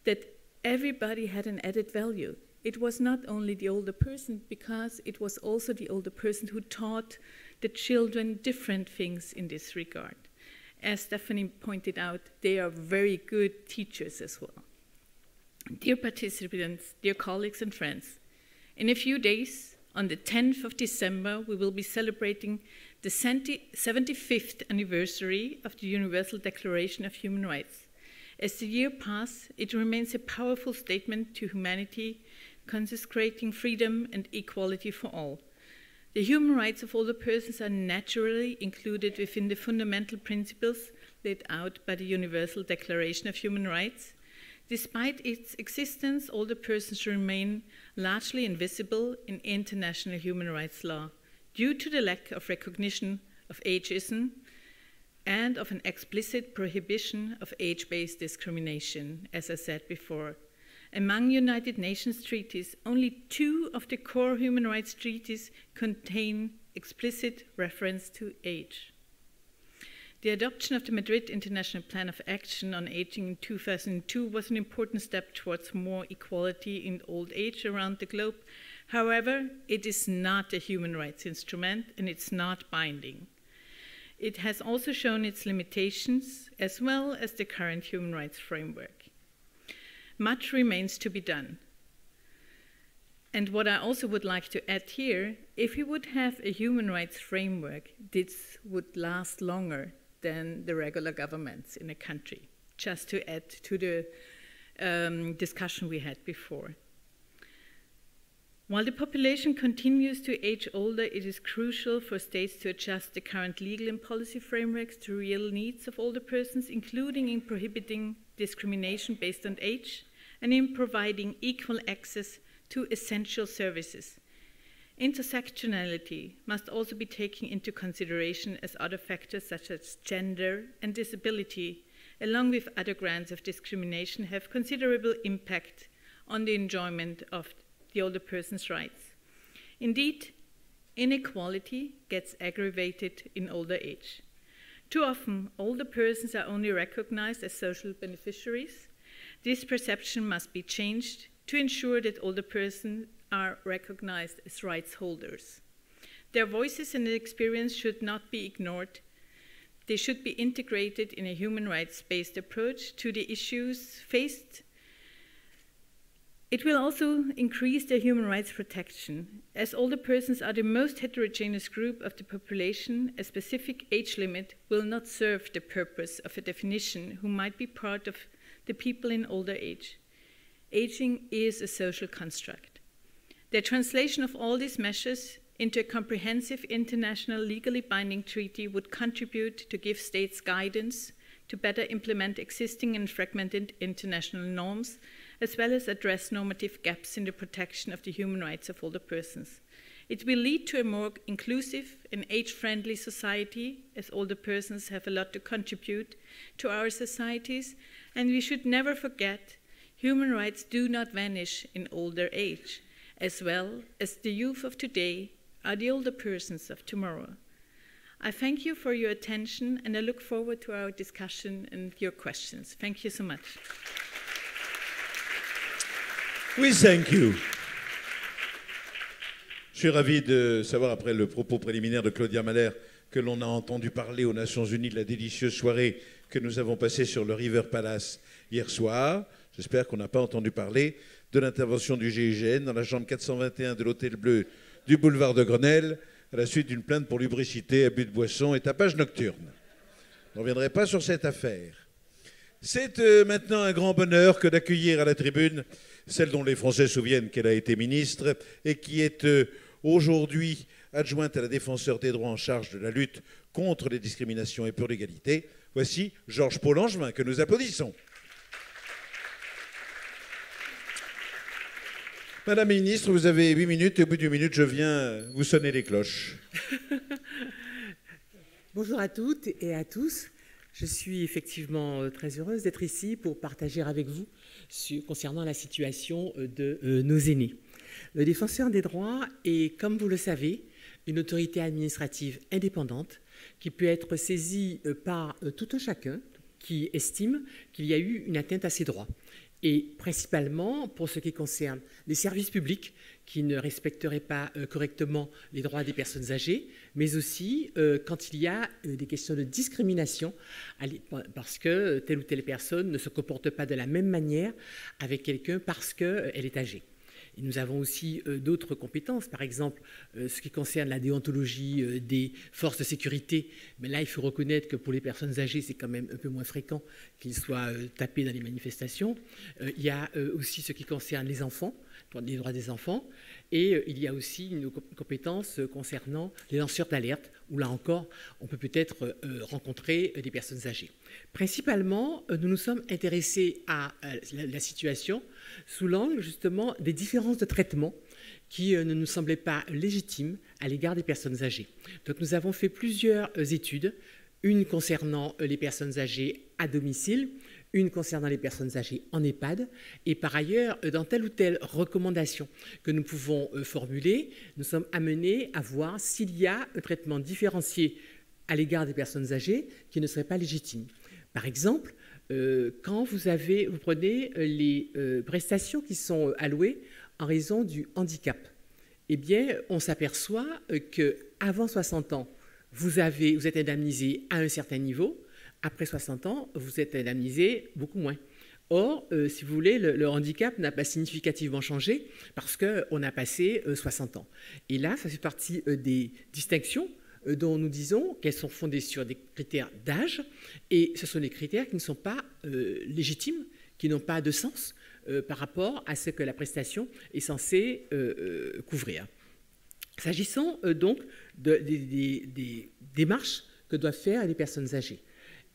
that everybody had an added value. It was not only the older person, because it was also the older person who taught the children different things in this regard. As Stephanie pointed out, they are very good teachers as well. Dear participants, dear colleagues and friends, in a few days, on the 10th of December, we will be celebrating the 75th anniversary of the Universal Declaration of Human Rights. As the year passes, it remains a powerful statement to humanity, consecrating freedom and equality for all. The human rights of older persons are naturally included within the fundamental principles laid out by the Universal Declaration of Human Rights. Despite its existence, older persons remain largely invisible in international human rights law due to the lack of recognition of ageism and of an explicit prohibition of age-based discrimination, as I said before. Among United Nations treaties, only 2 of the core human rights treaties contain explicit reference to age. The adoption of the Madrid International Plan of Action on Aging in 2002 was an important step towards more equality in old age around the globe. However, it is not a human rights instrument and it's not binding. It has also shown its limitations, as well as the current human rights framework. Much remains to be done. And what I also would like to add here, if we would have a human rights framework, this would last longer than the regular governments in a country, just to add to the discussion we had before. While the population continues to age older, it is crucial for states to adjust the current legal and policy frameworks to real needs of older persons, including in prohibiting discrimination based on age and in providing equal access to essential services. Intersectionality must also be taken into consideration as other factors such as gender and disability, along with other grounds of discrimination, have considerable impact on the enjoyment of the older person's rights. Indeed, inequality gets aggravated in older age. Too often, older persons are only recognized as social beneficiaries. This perception must be changed to ensure that older persons are recognized as rights holders. Their voices and experience should not be ignored. They should be integrated in a human rights-based approach to the issues faced. It will also increase their human rights protection. As older persons are the most heterogeneous group of the population, a specific age limit will not serve the purpose of a definition who might be part of the people in older age. Aging is a social construct. The translation of all these measures into a comprehensive international legally binding treaty would contribute to give states guidance to better implement existing and fragmented international norms, as well as address normative gaps in the protection of the human rights of older persons. It will lead to a more inclusive and age-friendly society, as older persons have a lot to contribute to our societies, and we should never forget human rights do not vanish in older age, as well as the youth of today are the older persons of tomorrow. I thank you for your attention, and I look forward to our discussion and your questions. Thank you so much. Oui, thank you. Je suis ravi de savoir, après le propos préliminaire de Claudia Mahler, que l'on a entendu parler aux Nations Unies de la délicieuse soirée que nous avons passée sur le River Palace hier soir. J'espère qu'on n'a pas entendu parler de l'intervention du GIGN dans la chambre 421 de l'Hôtel Bleu du boulevard de Grenelle, à la suite d'une plainte pour lubricité, abus de boisson et tapage nocturne. Je ne reviendrai pas sur cette affaire. C'est maintenant un grand bonheur que d'accueillir à la tribune celle dont les Français se souviennent qu'elle a été ministre et qui est aujourd'hui adjointe à la défenseur des droits en charge de la lutte contre les discriminations et pour l'égalité. Voici Georges Paul Langevin, que nous applaudissons. Madame la ministre, vous avez 8 minutes et au bout d'1 minute, je viens vous sonner les cloches. Bonjour à toutes et à tous. Je suis effectivement très heureuse d'être ici pour partager avec vous concernant la situation de nos aînés. Le défenseur des droits est, comme vous le savez, une autorité administrative indépendante qui peut être saisie par tout un chacun qui estime qu'il y a eu une atteinte à ses droits. Et principalement pour ce qui concerne les services publics qui ne respecteraient pas correctement les droits des personnes âgées, mais aussi quand il y a des questions de discrimination parce que telle ou telle personne ne se comporte pas de la même manière avec quelqu'un parce qu'elle est âgée. Et nous avons aussi d'autres compétences, par exemple ce qui concerne la déontologie des forces de sécurité. Mais là, il faut reconnaître que pour les personnes âgées, c'est quand même un peu moins fréquent qu'ils soient tapés dans les manifestations. Il y a aussi ce qui concerne les enfants, les droits des enfants. Et il y a aussi une compétence concernant les lanceurs d'alerte, où là encore, on peut peut-être rencontrer des personnes âgées. Principalement, nous nous sommes intéressés à la situation sous l'angle justement des différences de traitement qui ne nous semblaient pas légitimes à l'égard des personnes âgées. Donc nous avons fait plusieurs études. une concernant les personnes âgées à domicile, une concernant les personnes âgées en EHPAD, et par ailleurs, dans telle ou telle recommandation que nous pouvons formuler, nous sommes amenés à voir s'il y a un traitement différencié à l'égard des personnes âgées qui ne serait pas légitime. Par exemple, quand vous prenez les prestations qui sont allouées en raison du handicap, eh bien, on s'aperçoit qu'avant 60 ans, vous êtes indemnisé à un certain niveau. Après 60 ans, vous êtes indemnisé beaucoup moins. Or, si vous voulez, le handicap n'a pas significativement changé parce qu'on a passé 60 ans. Et là, ça fait partie des distinctions dont nous disons qu'elles sont fondées sur des critères d'âge, et ce sont des critères qui ne sont pas légitimes, qui n'ont pas de sens par rapport à ce que la prestation est censée couvrir. S'agissant donc des démarches que doivent faire les personnes âgées,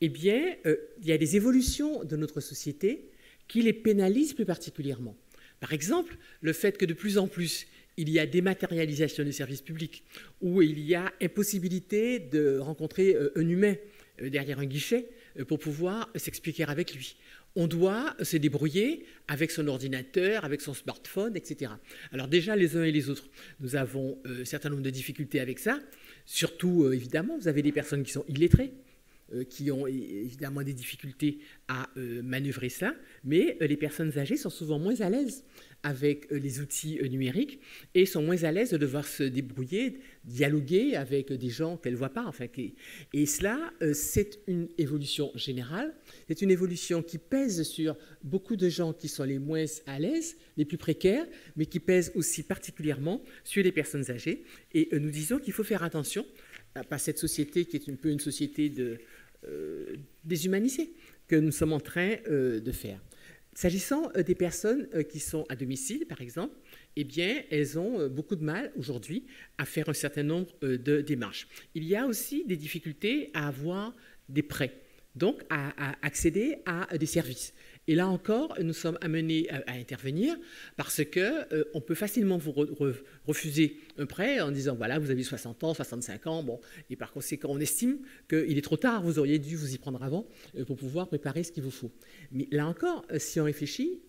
eh bien, il y a des évolutions de notre société qui les pénalisent plus particulièrement. Par exemple, le fait que de plus en plus, il y a dématérialisation des services publics, où il y a impossibilité de rencontrer un humain derrière un guichet pour pouvoir s'expliquer avec lui. On doit se débrouiller avec son ordinateur, avec son smartphone, etc. Alors déjà, les uns et les autres, nous avons un certain nombre de difficultés avec ça. Surtout, évidemment, vous avez des personnes qui sont illettrées, qui ont évidemment des difficultés à manœuvrer ça, mais les personnes âgées sont souvent moins à l'aise avec les outils numériques et sont moins à l'aise de devoir se débrouiller, dialoguer avec des gens qu'elles ne voient pas. Enfin, et cela, c'est une évolution générale, c'est une évolution qui pèse sur beaucoup de gens qui sont les moins à l'aise, les plus précaires, mais qui pèse aussi particulièrement sur les personnes âgées. Et nous disons qu'il faut faire attention à cette société qui est un peu une société déshumanisée que nous sommes en train de faire. S'agissant des personnes qui sont à domicile, par exemple, eh bien, elles ont beaucoup de mal aujourd'hui à faire un certain nombre de démarches. Il y a aussi des difficultés à avoir des prêts, donc à accéder à des services. Et là encore, nous sommes amenés à intervenir parce qu'on peut facilement vous refuser un prêt en disant, voilà, vous avez 60 ans, 65 ans, bon, et par conséquent, on estime qu'il est trop tard, vous auriez dû vous y prendre avant pour pouvoir préparer ce qu'il vous faut. Mais là encore, si on réfléchit,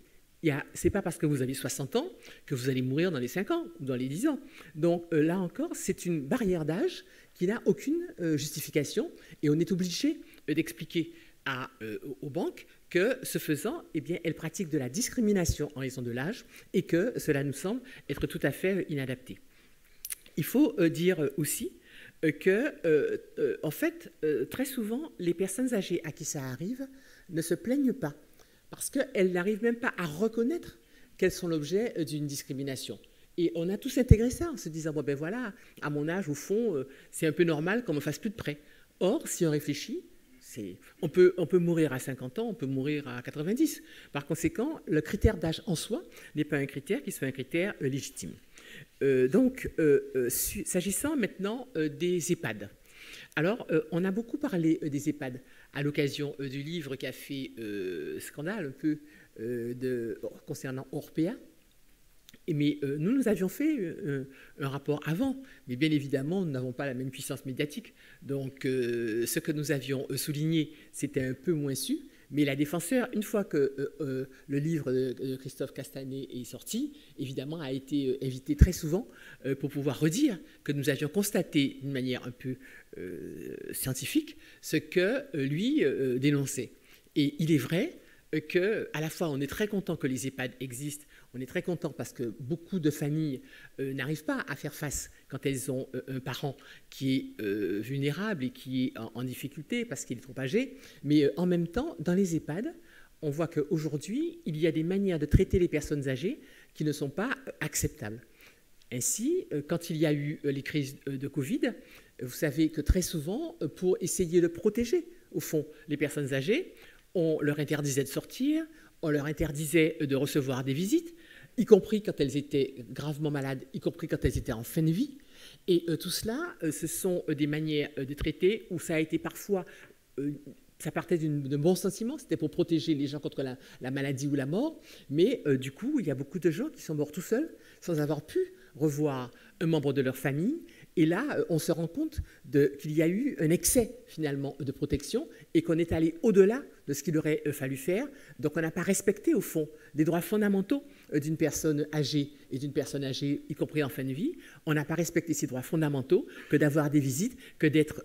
ce n'est pas parce que vous avez 60 ans que vous allez mourir dans les 5 ans ou dans les 10 ans. Donc là encore, c'est une barrière d'âge qui n'a aucune justification et on est obligé d'expliquer aux banques que, ce faisant, eh bien, elles pratiquent de la discrimination en raison de l'âge et que cela nous semble être tout à fait inadapté. Il faut dire aussi que, en fait, très souvent, les personnes âgées à qui ça arrive ne se plaignent pas parce qu'elles n'arrivent même pas à reconnaître qu'elles sont l'objet d'une discrimination. Et on a tous intégré ça en se disant, bon, ben voilà, à mon âge, au fond, c'est un peu normal qu'on ne me fasse plus de prêts. Or, si on réfléchit, on peut mourir à 50 ans, on peut mourir à 90. Par conséquent, le critère d'âge en soi n'est pas un critère qui soit un critère légitime. S'agissant maintenant des EHPAD. Alors, on a beaucoup parlé des EHPAD à l'occasion du livre qui a fait scandale un peu concernant Orpea. Mais nous avions fait un rapport avant, mais bien évidemment, nous n'avons pas la même puissance médiatique. Donc, ce que nous avions souligné, c'était un peu moins su. Mais la Défenseure, une fois que le livre de Christophe Castanet est sorti, évidemment, a été invité très souvent pour pouvoir redire que nous avions constaté d'une manière un peu scientifique ce que lui dénonçait. Et il est vrai qu'à la fois, on est très content que les EHPAD existent. On est très content parce que beaucoup de familles n'arrivent pas à faire face quand elles ont un parent qui est vulnérable et qui est en difficulté parce qu'il est trop âgé. Mais en même temps, dans les EHPAD, on voit qu'aujourd'hui, il y a des manières de traiter les personnes âgées qui ne sont pas acceptables. Ainsi, quand il y a eu les crises de Covid, vous savez que très souvent, pour essayer de protéger, au fond, les personnes âgées, on leur interdisait de sortir, on leur interdisait de recevoir des visites, y compris quand elles étaient gravement malades, y compris quand elles étaient en fin de vie. Et tout cela, ce sont des manières de traiter où ça a été parfois, ça partait de bons sentiments, c'était pour protéger les gens contre la maladie ou la mort, mais du coup, il y a beaucoup de gens qui sont morts tout seuls, sans avoir pu revoir un membre de leur famille. Et là, on se rend compte qu'il y a eu un excès, finalement, de protection et qu'on est allé au-delà de ce qu'il aurait fallu faire. Donc, on n'a pas respecté, au fond, les droits fondamentaux d'une personne âgée et d'une personne âgée, y compris en fin de vie. On n'a pas respecté ces droits fondamentaux que d'avoir des visites, que d'être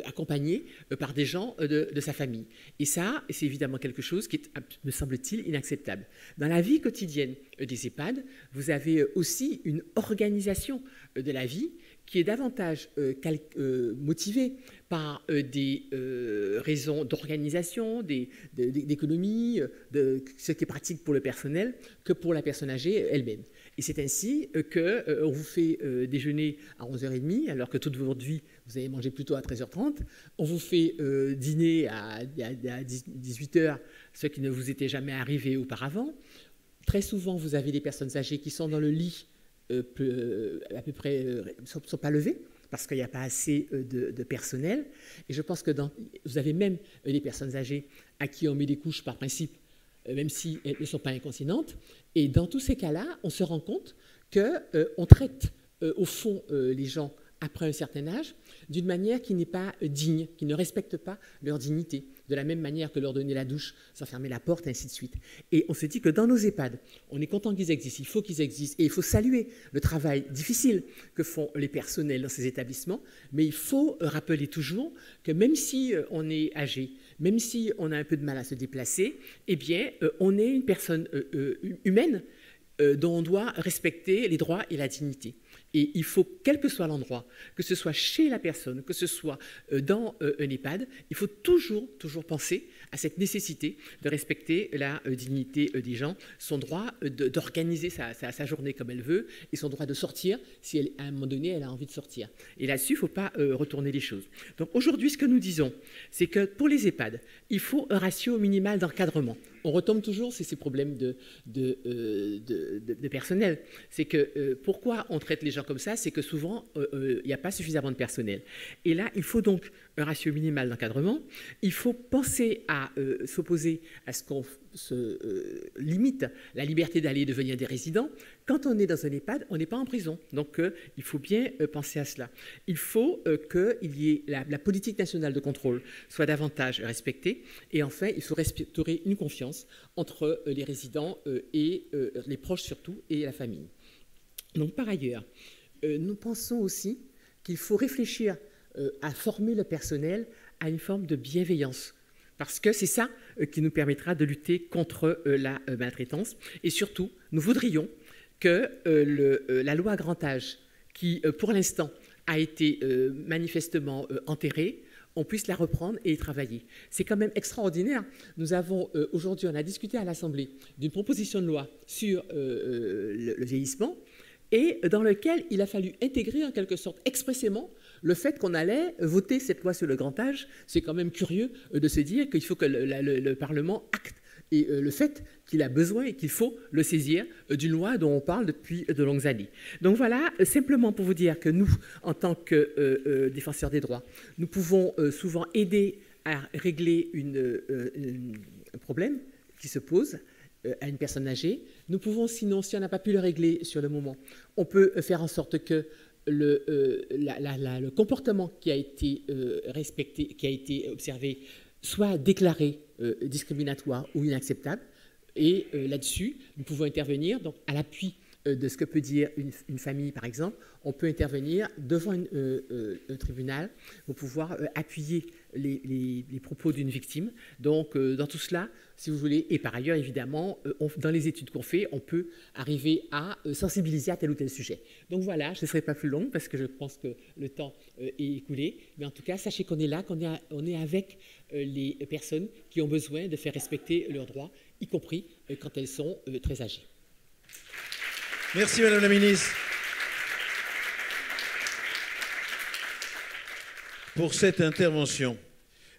accompagné par des gens de sa famille. Et ça, c'est évidemment quelque chose qui est, me semble-t-il, inacceptable. Dans la vie quotidienne des EHPAD, vous avez aussi une organisation de la vie qui est davantage motivée par des raisons d'organisation, d'économie, de ce qui est pratique pour le personnel, que pour la personne âgée elle-même. Et c'est ainsi qu'on vous fait déjeuner à 11h30, alors que toute votre vie, vous avez mangé plutôt à 13h30. On vous fait dîner à 18h, ce qui ne vous était jamais arrivé auparavant. Très souvent, vous avez des personnes âgées qui sont dans le lit, à peu près ne sont pas levés parce qu'il n'y a pas assez de personnel. Et je pense que vous avez même des personnes âgées à qui on met des couches par principe, même si elles ne sont pas incontinentes. Et dans tous ces cas-là, on se rend compte qu'on traite au fond les gens après un certain âge d'une manière qui n'est pas digne, qui ne respecte pas leur dignité, de la même manière que leur donner la douche sans fermer la porte, ainsi de suite. Et on se dit que dans nos EHPAD, on est content qu'ils existent, il faut qu'ils existent, et il faut saluer le travail difficile que font les personnels dans ces établissements, mais il faut rappeler toujours que même si on est âgé, même si on a un peu de mal à se déplacer, eh bien, on est une personne humaine dont on doit respecter les droits et la dignité. Et il faut, quel que soit l'endroit, que ce soit chez la personne, que ce soit dans un EHPAD, il faut toujours penser à cette nécessité de respecter la dignité des gens, son droit d'organiser sa journée comme elle veut et son droit de sortir si à un moment donné elle a envie de sortir. Et là-dessus, il ne faut pas retourner les choses. Donc aujourd'hui, ce que nous disons, c'est que pour les EHPAD, il faut un ratio minimal d'encadrement. On retombe toujours sur ces problèmes de personnel. C'est que pourquoi on traite les gens comme ça, c'est que souvent, il n'y a pas suffisamment de personnel. Et là, il faut donc un ratio minimal d'encadrement. Il faut penser à s'opposer à ce qu'on se limite la liberté d'aller et de venir des résidents. Quand on est dans un EHPAD, on n'est pas en prison. Donc, il faut bien penser à cela. Il faut qu'il y ait la politique nationale de contrôle soit davantage respectée. Et enfin, il faut restaurer une confiance entre les résidents et les proches surtout et la famille. Donc, par ailleurs, nous pensons aussi qu'il faut réfléchir à former le personnel à une forme de bienveillance. Parce que c'est ça qui nous permettra de lutter contre la maltraitance. Et surtout, nous voudrions que la loi grand âge, qui pour l'instant a été manifestement enterrée, on puisse la reprendre et y travailler. C'est quand même extraordinaire. Nous avons aujourd'hui, on a discuté à l'Assemblée d'une proposition de loi sur le vieillissement et dans lequel il a fallu intégrer en quelque sorte expressément le fait qu'on allait voter cette loi sur le grand âge. C'est quand même curieux de se dire qu'il faut que le Parlement acte et le fait qu'il a besoin et qu'il faut le saisir d'une loi dont on parle depuis de longues années. Donc voilà, simplement pour vous dire que nous, en tant que défenseurs des droits, nous pouvons souvent aider à régler un problème qui se pose à une personne âgée. Nous pouvons, sinon, si on n'a pas pu le régler sur le moment, on peut faire en sorte que le comportement qui a été respecté, qui a été observé, soit déclaré discriminatoire ou inacceptable. Et là-dessus, nous pouvons intervenir donc, à l'appui de ce que peut dire une famille, par exemple. On peut intervenir devant un tribunal pour pouvoir appuyer les propos d'une victime. Donc, dans tout cela, si vous voulez, et par ailleurs, évidemment, dans les études qu'on fait, on peut arriver à sensibiliser à tel ou tel sujet. Donc voilà, je ne serai pas plus longue parce que je pense que le temps est écoulé. Mais en tout cas, sachez qu'on est là, qu'on est avec les personnes qui ont besoin de faire respecter leurs droits, y compris quand elles sont très âgées. Merci Madame la Ministre pour cette intervention.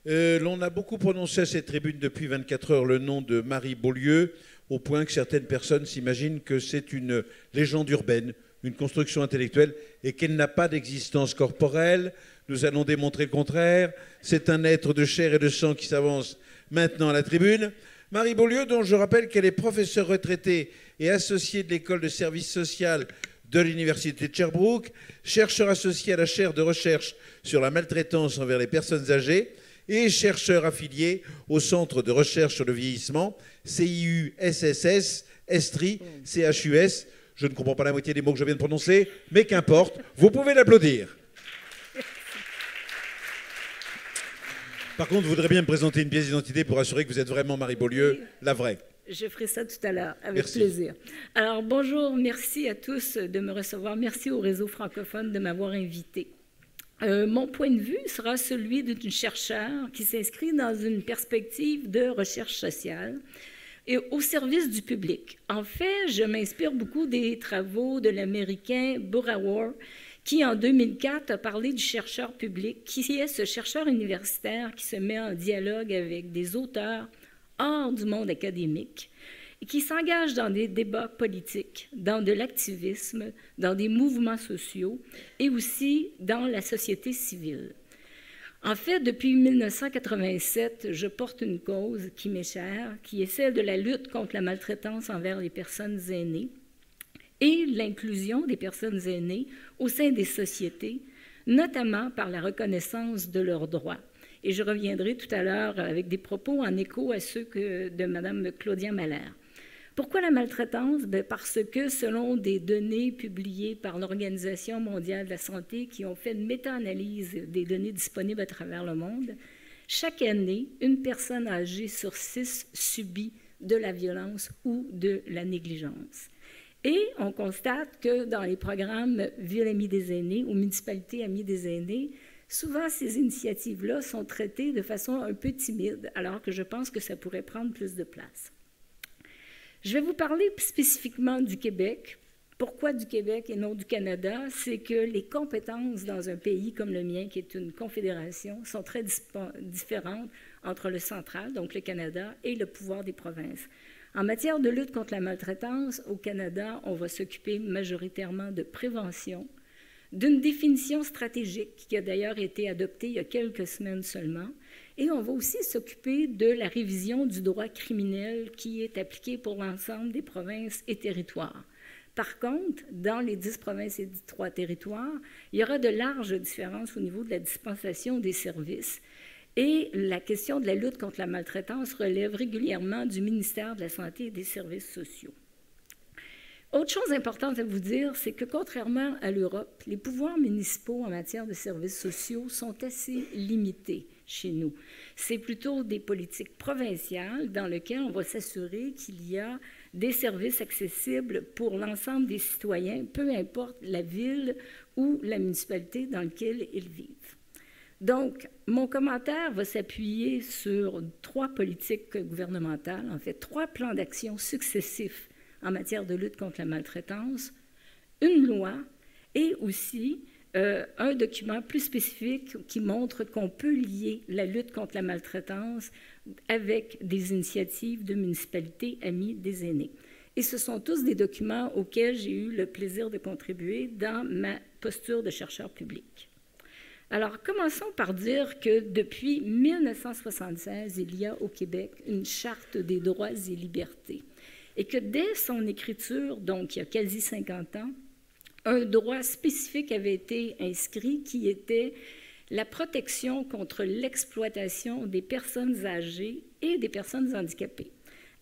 L'on a beaucoup prononcé à cette tribune depuis 24 heures le nom de Marie Beaulieu, au point que certaines personnes s'imaginent que c'est une légende urbaine, une construction intellectuelle, et qu'elle n'a pas d'existence corporelle. Nous allons démontrer le contraire. C'est un être de chair et de sang qui s'avance maintenant à la tribune. Marie Beaulieu, dont je rappelle qu'elle est professeure retraitée et associée de l'école de service social de l'Université de Sherbrooke, chercheur associé à la chaire de recherche sur la maltraitance envers les personnes âgées et chercheur affilié au Centre de recherche sur le vieillissement, CIU-SSS, ESTRI, CHUS. Je ne comprends pas la moitié des mots que je viens de prononcer, mais qu'importe, vous pouvez l'applaudir. Par contre, vous voudrez bien me présenter une pièce d'identité pour assurer que vous êtes vraiment Marie Beaulieu, la vraie. Je ferai ça tout à l'heure, avec Merci. plaisir. Alors, bonjour, merci à tous de me recevoir. Merci au réseau francophone de m'avoir invité. Mon point de vue sera celui d'une chercheure qui s'inscrit dans une perspective de recherche sociale et au service du public. En fait, je m'inspire beaucoup des travaux de l'Américain Burroughs, qui, en 2004, a parlé du chercheur public, qui est ce chercheur universitaire qui se met en dialogue avec des auteurs hors du monde académique et qui s'engage dans des débats politiques, dans de l'activisme, dans des mouvements sociaux et aussi dans la société civile. En fait, depuis 1987, je porte une cause qui m'est chère, qui est celle de la lutte contre la maltraitance envers les personnes aînées et l'inclusion des personnes aînées au sein des sociétés, notamment par la reconnaissance de leurs droits. Et je reviendrai tout à l'heure avec des propos en écho à ceux de Mme Claudia Mahler. Pourquoi la maltraitance? Parce que selon des données publiées par l'Organisation mondiale de la santé qui ont fait une méta-analyse des données disponibles à travers le monde, chaque année, une personne âgée sur 6 subit de la violence ou de la négligence. Et on constate que dans les programmes Ville Amie des aînés ou Municipalité Amie des aînés, souvent, ces initiatives-là sont traitées de façon un peu timide, alors que je pense que ça pourrait prendre plus de place. Je vais vous parler spécifiquement du Québec. Pourquoi du Québec et non du Canada? C'est que les compétences dans un pays comme le mien, qui est une confédération, sont très différentes entre le central, donc le Canada, et le pouvoir des provinces. En matière de lutte contre la maltraitance, au Canada, on va s'occuper majoritairement de prévention, d'une définition stratégique qui a d'ailleurs été adoptée il y a quelques semaines seulement, et on va aussi s'occuper de la révision du droit criminel qui est appliqué pour l'ensemble des provinces et territoires. Par contre, dans les 10 provinces et 3 territoires, il y aura de larges différences au niveau de la dispensation des services, et la question de la lutte contre la maltraitance relève régulièrement du ministère de la Santé et des Services sociaux. Autre chose importante à vous dire, c'est que contrairement à l'Europe, les pouvoirs municipaux en matière de services sociaux sont assez limités chez nous. C'est plutôt des politiques provinciales dans lesquelles on va s'assurer qu'il y a des services accessibles pour l'ensemble des citoyens, peu importe la ville ou la municipalité dans laquelle ils vivent. Donc, mon commentaire va s'appuyer sur 3 politiques gouvernementales, en fait 3 plans d'action successifs en matière de lutte contre la maltraitance, une loi et aussi un document plus spécifique qui montre qu'on peut lier la lutte contre la maltraitance avec des initiatives de municipalités amies des aînés. Et ce sont tous des documents auxquels j'ai eu le plaisir de contribuer dans ma posture de chercheur public. Alors, commençons par dire que depuis 1976, il y a au Québec une charte des droits et libertés. Et que dès son écriture, donc il y a quasi 50 ans, un droit spécifique avait été inscrit qui était la protection contre l'exploitation des personnes âgées et des personnes handicapées.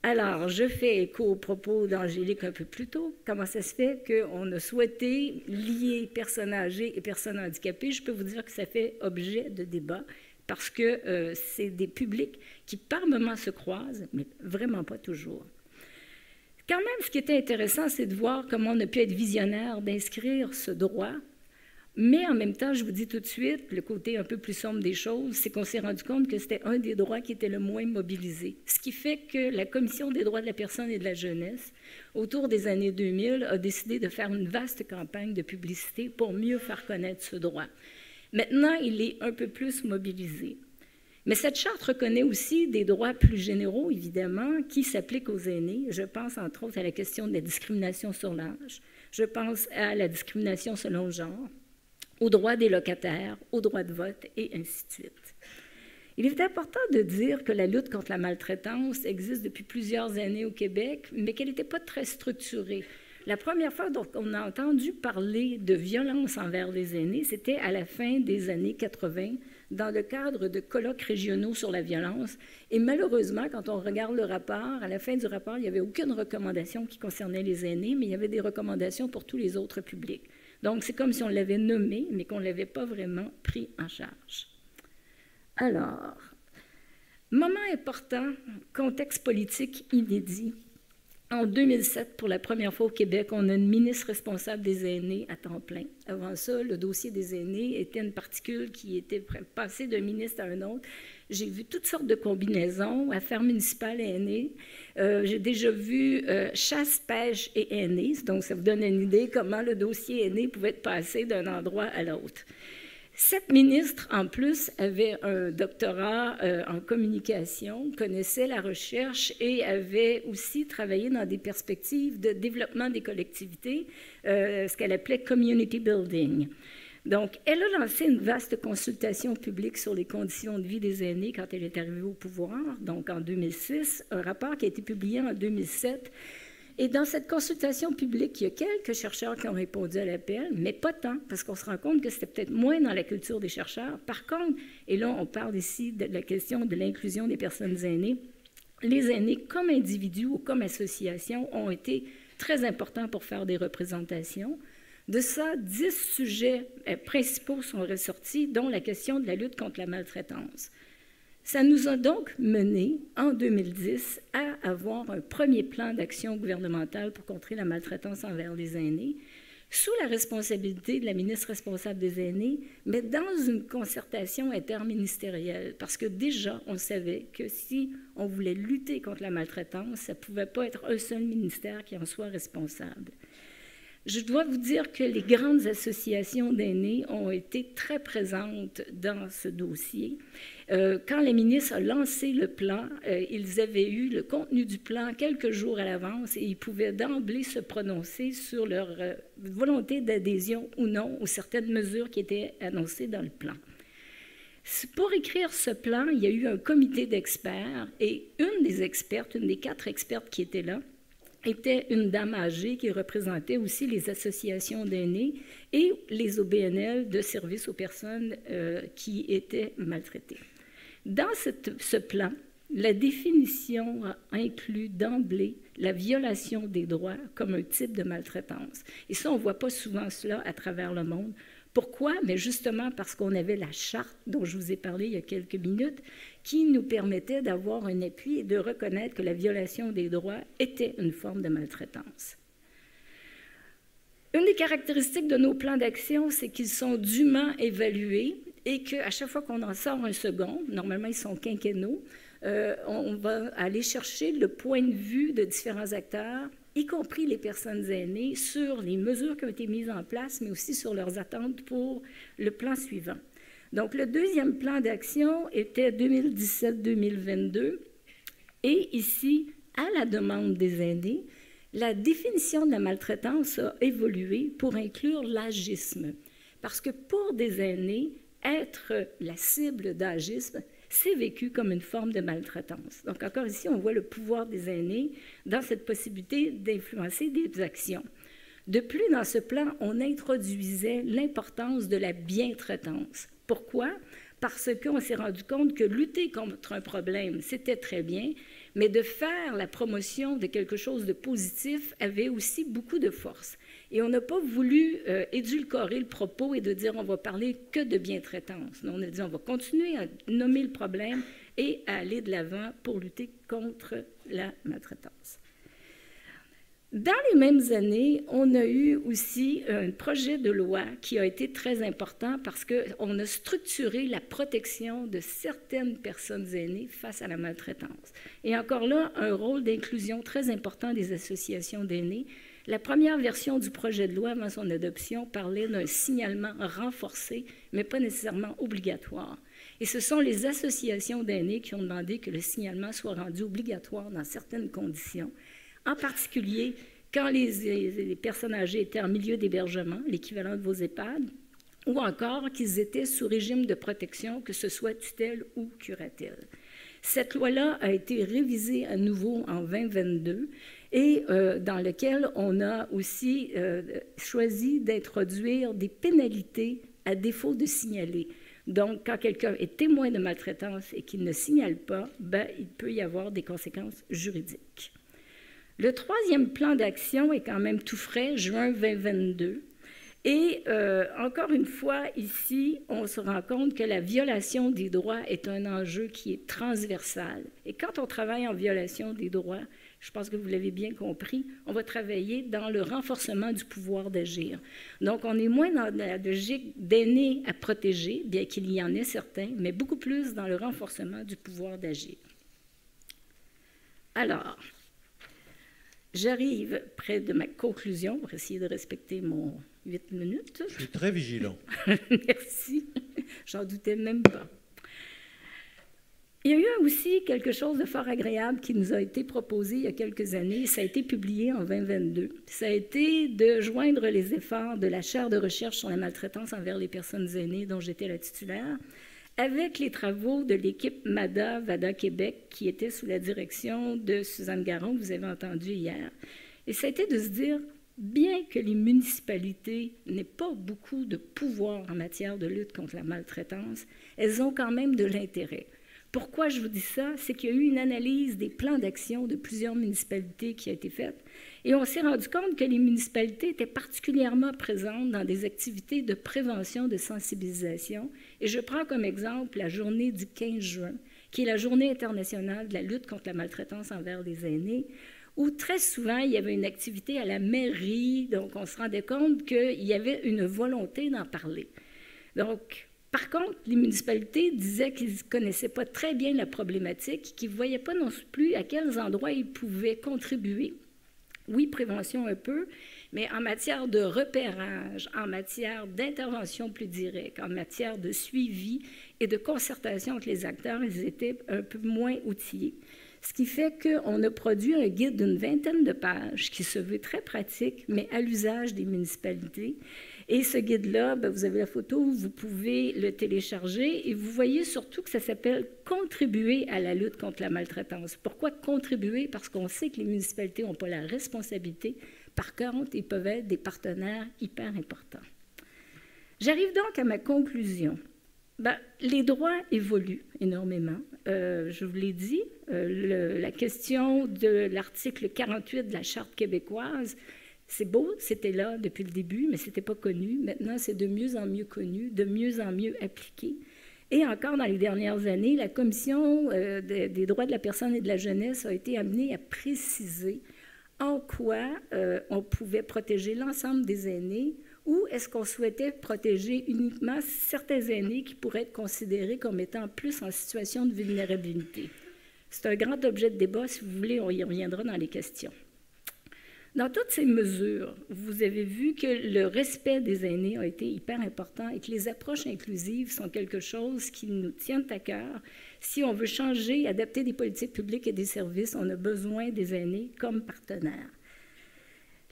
Alors, je fais écho aux propos d'Angélique un peu plus tôt. Comment ça se fait qu'on a souhaité lier personnes âgées et personnes handicapées? Je peux vous dire que ça fait objet de débat parce que c'est des publics qui par moments se croisent, mais vraiment pas toujours. Quand même, ce qui était intéressant, c'est de voir comment on a pu être visionnaire d'inscrire ce droit. Mais en même temps, je vous dis tout de suite, le côté un peu plus sombre des choses, c'est qu'on s'est rendu compte que c'était un des droits qui était le moins mobilisé. Ce qui fait que la Commission des droits de la personne et de la jeunesse, autour des années 2000, a décidé de faire une vaste campagne de publicité pour mieux faire connaître ce droit. Maintenant, il est un peu plus mobilisé. Mais cette charte reconnaît aussi des droits plus généraux, évidemment, qui s'appliquent aux aînés. Je pense, entre autres, à la question de la discrimination sur l'âge. Je pense à la discrimination selon le genre, aux droits des locataires, aux droits de vote, et ainsi de suite. Il est important de dire que la lutte contre la maltraitance existe depuis plusieurs années au Québec, mais qu'elle n'était pas très structurée. La première fois qu'on a entendu parler de violence envers les aînés, c'était à la fin des années 80, dans le cadre de colloques régionaux sur la violence. Et malheureusement, quand on regarde le rapport, à la fin du rapport, il n'y avait aucune recommandation qui concernait les aînés, mais il y avait des recommandations pour tous les autres publics. Donc, c'est comme si on l'avait nommé, mais qu'on ne l'avait pas vraiment pris en charge. Alors, moment important, contexte politique inédit. En 2007, pour la première fois au Québec, on a une ministre responsable des aînés à temps plein. Avant ça, le dossier des aînés était une particule qui était passée d'un ministre à un autre. J'ai vu toutes sortes de combinaisons, affaires municipales et aînés. J'ai déjà vu chasse, pêche et aînés. Donc, ça vous donne une idée comment le dossier aîné pouvait être passé d'un endroit à l'autre. Cette ministre, en plus, avait un doctorat en communication, connaissait la recherche et avait aussi travaillé dans des perspectives de développement des collectivités, ce qu'elle appelait « community building ». Donc, elle a lancé une vaste consultation publique sur les conditions de vie des aînés quand elle est arrivée au pouvoir, donc en 2006, un rapport qui a été publié en 2007. Et dans cette consultation publique, il y a quelques chercheurs qui ont répondu à l'appel, mais pas tant, parce qu'on se rend compte que c'était peut-être moins dans la culture des chercheurs. Par contre, et là, on parle ici de la question de l'inclusion des personnes aînées, les aînés, comme individus ou comme associations, ont été très importants pour faire des représentations. De ça, 10 sujets principaux sont ressortis, dont la question de la lutte contre la maltraitance. Ça nous a donc mené, en 2010, à avoir un premier plan d'action gouvernementale pour contrer la maltraitance envers les aînés, sous la responsabilité de la ministre responsable des aînés, mais dans une concertation interministérielle, parce que déjà, on savait que si on voulait lutter contre la maltraitance, ça ne pouvait pas être un seul ministère qui en soit responsable. Je dois vous dire que les grandes associations d'aînés ont été très présentes dans ce dossier. Quand la ministre a lancé le plan, ils avaient eu le contenu du plan quelques jours à l'avance et ils pouvaient d'emblée se prononcer sur leur volonté d'adhésion ou non aux certaines mesures qui étaient annoncées dans le plan. Pour écrire ce plan, il y a eu un comité d'experts et une des expertes, une des 4 expertes qui étaient là, était une dame âgée qui représentait aussi les associations d'aînés et les OBNL de services aux personnes qui étaient maltraitées. Dans ce plan, la définition inclut d'emblée la violation des droits comme un type de maltraitance. Et ça, on ne voit pas souvent cela à travers le monde. Pourquoi? Mais justement parce qu'on avait la charte dont je vous ai parlé il y a quelques minutes, qui nous permettait d'avoir un appui et de reconnaître que la violation des droits était une forme de maltraitance. Une des caractéristiques de nos plans d'action, c'est qu'ils sont dûment évalués et qu'à chaque fois qu'on en sort un second, normalement ils sont quinquennaux, on va aller chercher le point de vue de différents acteurs, y compris les personnes aînées, sur les mesures qui ont été mises en place, mais aussi sur leurs attentes pour le plan suivant. Donc, le deuxième plan d'action était 2017-2022. Et ici, à la demande des aînés, la définition de la maltraitance a évolué pour inclure l'agisme. Parce que pour des aînés, être la cible d'agisme, c'est vécu comme une forme de maltraitance. Donc, encore ici, on voit le pouvoir des aînés dans cette possibilité d'influencer des actions. De plus, dans ce plan, on introduisait l'importance de la bientraitance. Pourquoi? Parce qu'on s'est rendu compte que lutter contre un problème, c'était très bien, mais de faire la promotion de quelque chose de positif avait aussi beaucoup de force. Et on n'a pas voulu édulcorer le propos et de dire on va parler que de bientraitance. On a dit on va continuer à nommer le problème et à aller de l'avant pour lutter contre la maltraitance. Dans les mêmes années, on a eu aussi un projet de loi qui a été très important parce qu'on a structuré la protection de certaines personnes aînées face à la maltraitance. Et encore là, un rôle d'inclusion très important des associations d'aînés. La première version du projet de loi avant son adoption parlait d'un signalement renforcé, mais pas nécessairement obligatoire. Et ce sont les associations d'aînés qui ont demandé que le signalement soit rendu obligatoire dans certaines conditions. En particulier, quand les personnes âgées étaient en milieu d'hébergement, l'équivalent de vos EHPAD, ou encore qu'ils étaient sous régime de protection, que ce soit tutelle ou curatelle. Cette loi-là a été révisée à nouveau en 2022 et dans lequel on a aussi choisi d'introduire des pénalités à défaut de signaler. Donc, quand quelqu'un est témoin de maltraitance et qu'il ne signale pas, ben, il peut y avoir des conséquences juridiques. Le troisième plan d'action est quand même tout frais, juin 2022. Et encore une fois, ici, on se rend compte que la violation des droits est un enjeu qui est transversal. Et quand on travaille en violation des droits, je pense que vous l'avez bien compris, on va travailler dans le renforcement du pouvoir d'agir. Donc, on est moins dans la logique d'aînés à protéger, bien qu'il y en ait certains, mais beaucoup plus dans le renforcement du pouvoir d'agir. Alors, j'arrive près de ma conclusion pour essayer de respecter mon 8 minutes. Je suis très vigilant. Merci. J'en doutais même pas. Il y a eu aussi quelque chose de fort agréable qui nous a été proposé il y a quelques années. Ça a été publié en 2022. Ça a été de joindre les efforts de la chaire de recherche sur la maltraitance envers les personnes aînées, dont j'étais la titulaire, avec les travaux de l'équipe MADA-VADA Québec, qui était sous la direction de Suzanne Garon, que vous avez entendu hier. Et ça a été de se dire, bien que les municipalités n'aient pas beaucoup de pouvoir en matière de lutte contre la maltraitance, elles ont quand même de l'intérêt. Pourquoi je vous dis ça? C'est qu'il y a eu une analyse des plans d'action de plusieurs municipalités qui a été faite et on s'est rendu compte que les municipalités étaient particulièrement présentes dans des activités de prévention, de sensibilisation. Et je prends comme exemple la journée du 15 juin, qui est la journée internationale de la lutte contre la maltraitance envers les aînés, où très souvent, il y avait une activité à la mairie, donc on se rendait compte qu'il y avait une volonté d'en parler. Donc, par contre, les municipalités disaient qu'ils ne connaissaient pas très bien la problématique, qu'ils ne voyaient pas non plus à quels endroits ils pouvaient contribuer. Oui, prévention un peu, mais en matière de repérage, en matière d'intervention plus directe, en matière de suivi et de concertation avec les acteurs, ils étaient un peu moins outillés. Ce qui fait qu'on a produit un guide d'une 20aine de pages qui se veut très pratique, mais à l'usage des municipalités. Et ce guide-là, ben, vous avez la photo, vous pouvez le télécharger et vous voyez surtout que ça s'appelle « Contribuer à la lutte contre la maltraitance ». Pourquoi contribuer? Parce qu'on sait que les municipalités n'ont pas la responsabilité. Par contre, ils peuvent être des partenaires hyper importants. J'arrive donc à ma conclusion. Ben, les droits évoluent énormément. Je vous l'ai dit, la question de l'article 48 de la Charte québécoise, c'est beau, c'était là depuis le début, mais ce n'était pas connu. Maintenant, c'est de mieux en mieux connu, de mieux en mieux appliqué. Et encore dans les dernières années, la Commission des droits de la personne et de la jeunesse a été amenée à préciser en quoi on pouvait protéger l'ensemble des aînés ou est-ce qu'on souhaitait protéger uniquement certains aînés qui pourraient être considérés comme étant plus en situation de vulnérabilité. C'est un grand objet de débat. Si vous voulez, on y reviendra dans les questions. Dans toutes ces mesures, vous avez vu que le respect des aînés a été hyper important et que les approches inclusives sont quelque chose qui nous tient à cœur. Si on veut changer, adapter des politiques publiques et des services, on a besoin des aînés comme partenaires.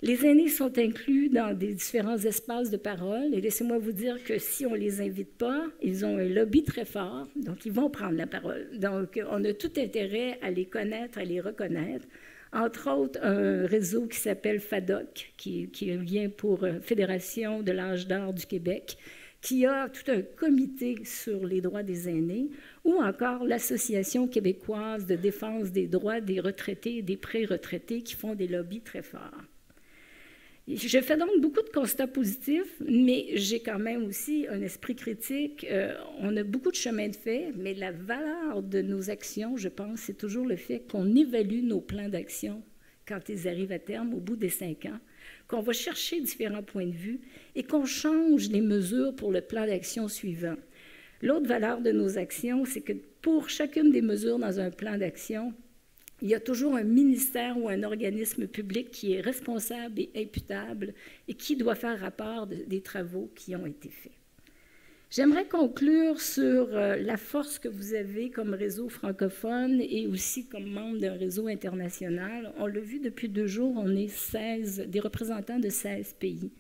Les aînés sont inclus dans des différents espaces de parole et laissez-moi vous dire que si on ne les invite pas, ils ont un lobby très fort, donc ils vont prendre la parole. Donc, on a tout intérêt à les connaître, à les reconnaître. Entre autres, un réseau qui s'appelle FADOC, qui vient pour Fédération de l'âge d'or du Québec, qui a tout un comité sur les droits des aînés, ou encore l'Association québécoise de défense des droits des retraités et des pré-retraités qui font des lobbies très forts. Je fais donc beaucoup de constats positifs, mais j'ai quand même aussi un esprit critique. On a beaucoup de chemin de fait, mais la valeur de nos actions, je pense, c'est toujours le fait qu'on évalue nos plans d'action quand ils arrivent à terme, au bout des 5 ans, qu'on va chercher différents points de vue et qu'on change les mesures pour le plan d'action suivant. L'autre valeur de nos actions, c'est que pour chacune des mesures dans un plan d'action, il y a toujours un ministère ou un organisme public qui est responsable et imputable et qui doit faire rapport des travaux qui ont été faits. J'aimerais conclure sur la force que vous avez comme réseau francophone et aussi comme membre d'un réseau international. On l'a vu depuis 2 jours, on est des représentants de 16 pays.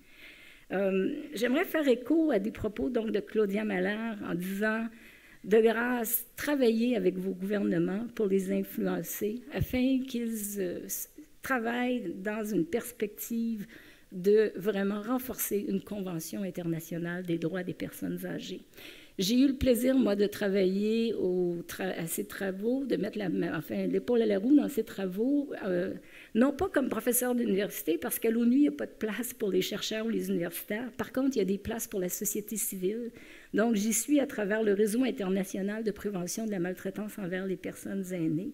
J'aimerais faire écho à des propos donc, de Claudia Mahler en disant de grâce, travaillez avec vos gouvernements pour les influencer afin qu'ils travaille dans une perspective de vraiment renforcer une convention internationale des droits des personnes âgées. J'ai eu le plaisir, moi, de travailler à ces travaux, de mettre l'épaule à la roue dans ces travaux, non pas comme professeur d'université, parce qu'à l'ONU, il n'y a pas de place pour les chercheurs ou les universitaires. Par contre, il y a des places pour la société civile. Donc, j'y suis à travers le réseau international de prévention de la maltraitance envers les personnes aînées.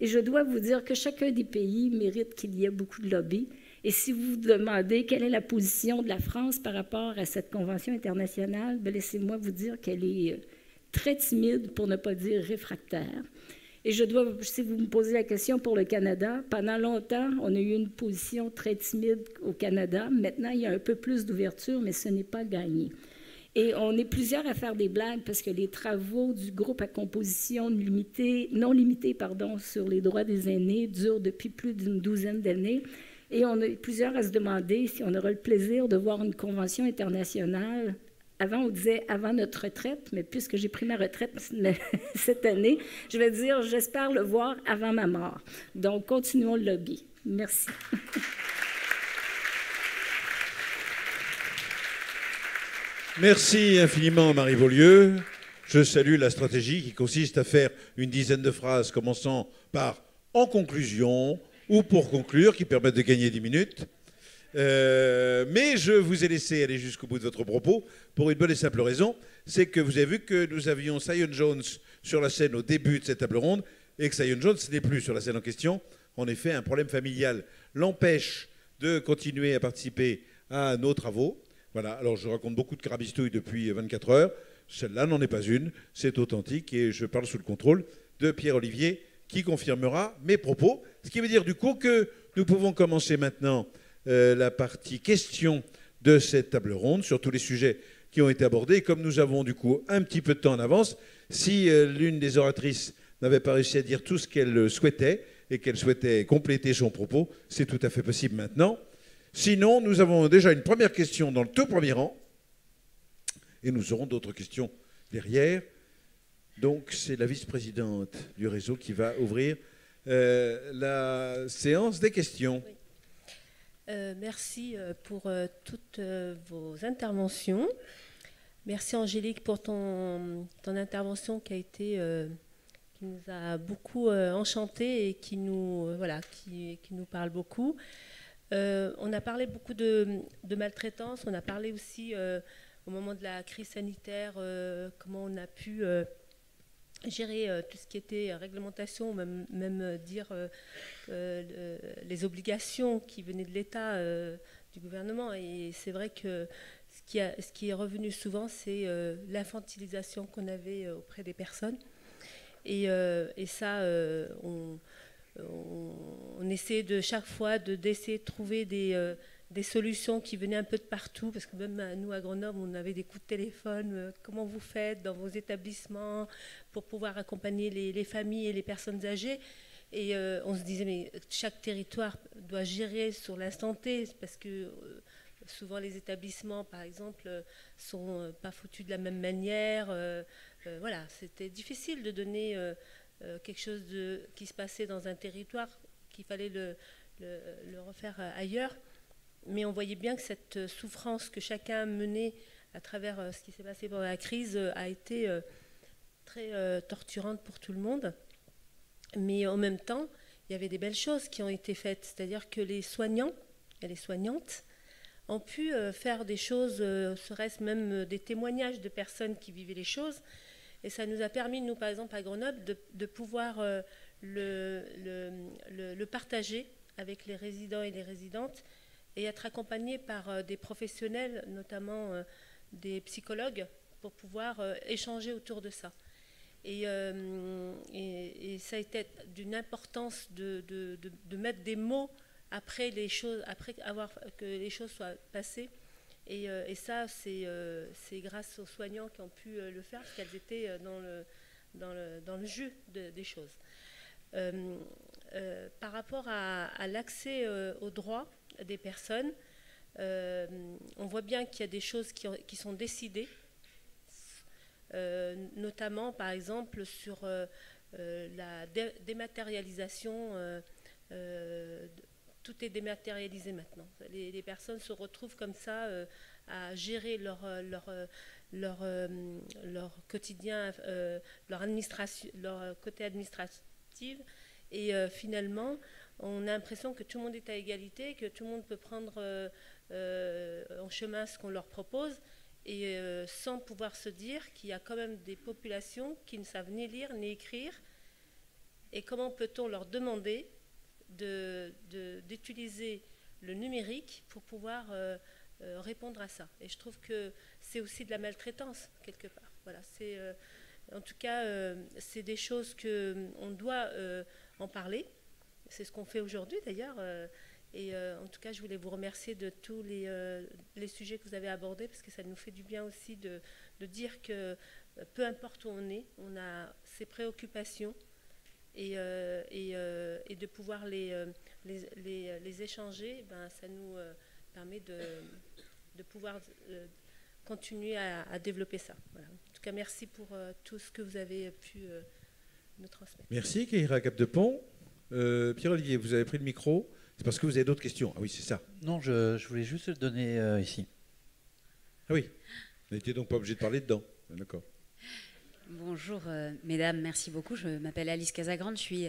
Et je dois vous dire que chacun des pays mérite qu'il y ait beaucoup de lobby. Et si vous vous demandez quelle est la position de la France par rapport à cette convention internationale, laissez-moi vous dire qu'elle est très timide, pour ne pas dire réfractaire. Et si vous me posez la question pour le Canada, pendant longtemps, on a eu une position très timide au Canada. Maintenant, il y a un peu plus d'ouverture, mais ce n'est pas gagné. Et on est plusieurs à faire des blagues parce que les travaux du groupe à composition non limitée sur les droits des aînés durent depuis plus d'une douzaine d'années. Et on est plusieurs à se demander si on aura le plaisir de voir une convention internationale. Avant, on disait avant notre retraite, mais puisque j'ai pris ma retraite cette année, je vais dire j'espère le voir avant ma mort. Donc, continuons le lobby. Merci. Merci infiniment, Marie Beaulieu. Je salue la stratégie qui consiste à faire une dizaine de phrases commençant par « en conclusion » ou « pour conclure » qui permettent de gagner 10 minutes. Mais je vous ai laissé aller jusqu'au bout de votre propos pour une bonne et simple raison, c'est que vous avez vu que nous avions Sion Jones sur la scène au début de cette table ronde et que Sion Jones n'est plus sur la scène en question. En effet, un problème familial l'empêche de continuer à participer à nos travaux. Voilà, alors je raconte beaucoup de carabistouilles depuis 24 heures. Celle-là n'en est pas une, c'est authentique et je parle sous le contrôle de Pierre-Olivier qui confirmera mes propos. Ce qui veut dire du coup que nous pouvons commencer maintenant la partie questions de cette table ronde sur tous les sujets qui ont été abordés. Et comme nous avons du coup un petit peu de temps en avance, si l'une des oratrices n'avait pas réussi à dire tout ce qu'elle souhaitait et qu'elle souhaitait compléter son propos, c'est tout à fait possible maintenant. Sinon, nous avons déjà une première question dans le tout premier rang et nous aurons d'autres questions derrière. Donc, c'est la vice-présidente du réseau qui va ouvrir la séance des questions. Oui. Merci pour toutes vos interventions. Merci Angélique pour ton intervention qui nous a beaucoup enchantés et qui nous parle beaucoup. On a parlé beaucoup de maltraitance, on a parlé aussi au moment de la crise sanitaire, comment on a pu gérer tout ce qui était réglementation, même dire les obligations qui venaient de l'État, du gouvernement. Et c'est vrai que ce qui est revenu souvent, c'est l'infantilisation qu'on avait auprès des personnes. Et ça, on essaie de chaque fois d'essayer de trouver des solutions qui venaient un peu de partout, parce que même nous à Grenoble, on avait des coups de téléphone, comment vous faites dans vos établissements pour pouvoir accompagner les familles et les personnes âgées. Et on se disait, mais chaque territoire doit gérer sur l'instant T, parce que souvent les établissements, par exemple, sont pas foutus de la même manière. Voilà, c'était difficile de donner quelque chose qui se passait dans un territoire, qu'il fallait le refaire ailleurs. Mais on voyait bien que cette souffrance que chacun menait à travers ce qui s'est passé pendant la crise a été très torturante pour tout le monde. Mais en même temps, il y avait des belles choses qui ont été faites. C'est-à-dire que les soignants et les soignantes ont pu faire des choses, serait-ce même des témoignages de personnes qui vivaient les choses. Et ça nous a permis, nous, par exemple, à Grenoble, de pouvoir le partager avec les résidents et les résidentes et être accompagnés par des professionnels, notamment des psychologues, pour pouvoir échanger autour de ça. Et ça a été d'une importance de mettre des mots après les choses, après que les choses soient passées. Et ça, c'est grâce aux soignants qui ont pu le faire, parce qu'elles étaient dans le jus des choses. Par rapport à l'accès aux droits des personnes, on voit bien qu'il y a des choses qui sont décidées, notamment, par exemple, sur la dématérialisation tout est dématérialisé maintenant. Les personnes se retrouvent comme ça à gérer leur quotidien, leur côté administratif. Et finalement, on a l'impression que tout le monde est à égalité, que tout le monde peut prendre en chemin ce qu'on leur propose, et sans pouvoir se dire qu'il y a quand même des populations qui ne savent ni lire ni écrire. Et comment peut-on leur demander d'utiliser le numérique pour pouvoir répondre à ça? Et je trouve que c'est aussi de la maltraitance, quelque part. Voilà, en tout cas, c'est des choses qu'on doit en parler. C'est ce qu'on fait aujourd'hui, d'ailleurs. Et en tout cas, je voulais vous remercier de tous les sujets que vous avez abordés, parce que ça nous fait du bien aussi de dire que peu importe où on est, on a ces préoccupations, et de pouvoir les échanger, ben, ça nous permet de pouvoir continuer à développer ça. Voilà. En tout cas, merci pour tout ce que vous avez pu nous transmettre. Merci, Keira Capdepont. Pierre-Olivier, vous avez pris le micro. C'est parce que vous avez d'autres questions. Ah oui, c'est ça. Non, je voulais juste le donner ici. Ah oui. Vous n'étiez donc pas obligé de parler dedans. D'accord. Bonjour mesdames, merci beaucoup. Je m'appelle Alice Casagrande, je suis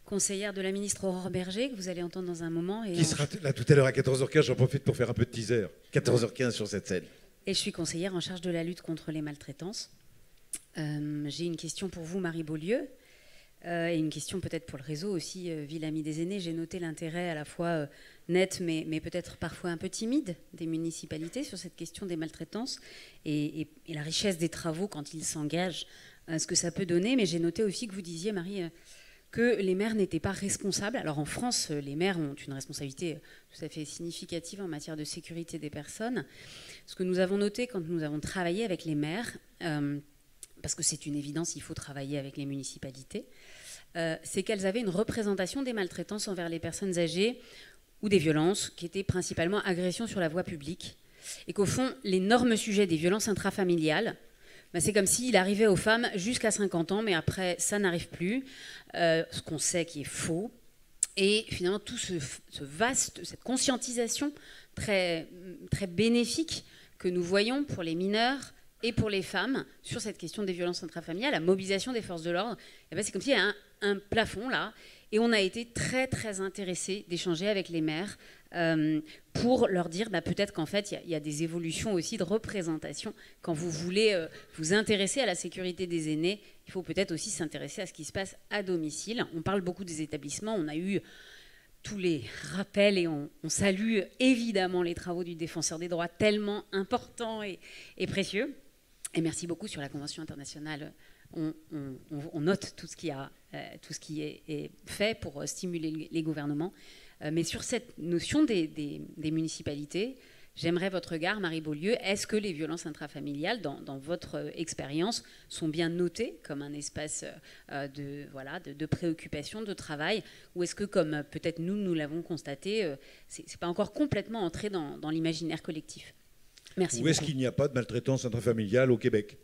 conseillère de la ministre Aurore Berger, que vous allez entendre dans un moment. Qui sera là tout à l'heure à 14h15, j'en profite pour faire un peu de teaser. 14h15 sur cette scène. Et je suis conseillère en charge de la lutte contre les maltraitances. J'ai une question pour vous, Marie Beaulieu, et une question peut-être pour le réseau aussi, Ville Amie des Aînés. J'ai noté l'intérêt à la fois net, mais peut-être parfois un peu timide des municipalités sur cette question des maltraitances et la richesse des travaux quand ils s'engagent, ce que ça peut donner. Mais j'ai noté aussi que vous disiez, Marie, que les maires n'étaient pas responsables. Alors en France, les maires ont une responsabilité tout à fait significative en matière de sécurité des personnes. Ce que nous avons noté quand nous avons travaillé avec les maires, parce que c'est une évidence, il faut travailler avec les municipalités, c'est qu'elles avaient une représentation des maltraitances envers les personnes âgées ou des violences qui étaient principalement agressions sur la voie publique. Et qu'au fond, l'énorme sujet des violences intrafamiliales, ben c'est comme s'il arrivait aux femmes jusqu'à 50 ans, mais après, ça n'arrive plus, ce qu'on sait qui est faux. Et finalement, tout cette conscientisation très, très bénéfique que nous voyons pour les mineurs et pour les femmes sur cette question des violences intrafamiliales, la mobilisation des forces de l'ordre, eh ben c'est comme s'il y a un plafond là. Et on a été très, très intéressés d'échanger avec les maires pour leur dire peut-être qu'en fait, il y a des évolutions aussi de représentation. Quand vous voulez vous intéresser à la sécurité des aînés, il faut peut-être aussi s'intéresser à ce qui se passe à domicile. On parle beaucoup des établissements. On a eu tous les rappels et on salue évidemment les travaux du Défenseur des droits, tellement importants et précieux. Et merci beaucoup sur la Convention internationale. On note tout ce qui est fait pour stimuler les gouvernements. Mais sur cette notion des municipalités, j'aimerais votre regard, Marie Beaulieu. Est-ce que les violences intrafamiliales, dans votre expérience, sont bien notées comme un espace de préoccupation, de travail? Ou est-ce que, comme peut-être nous l'avons constaté, c'est pas encore complètement entré dans l'imaginaire collectif? Merci beaucoup. Ou est-ce qu'il n'y a pas de maltraitance intrafamiliale au Québec?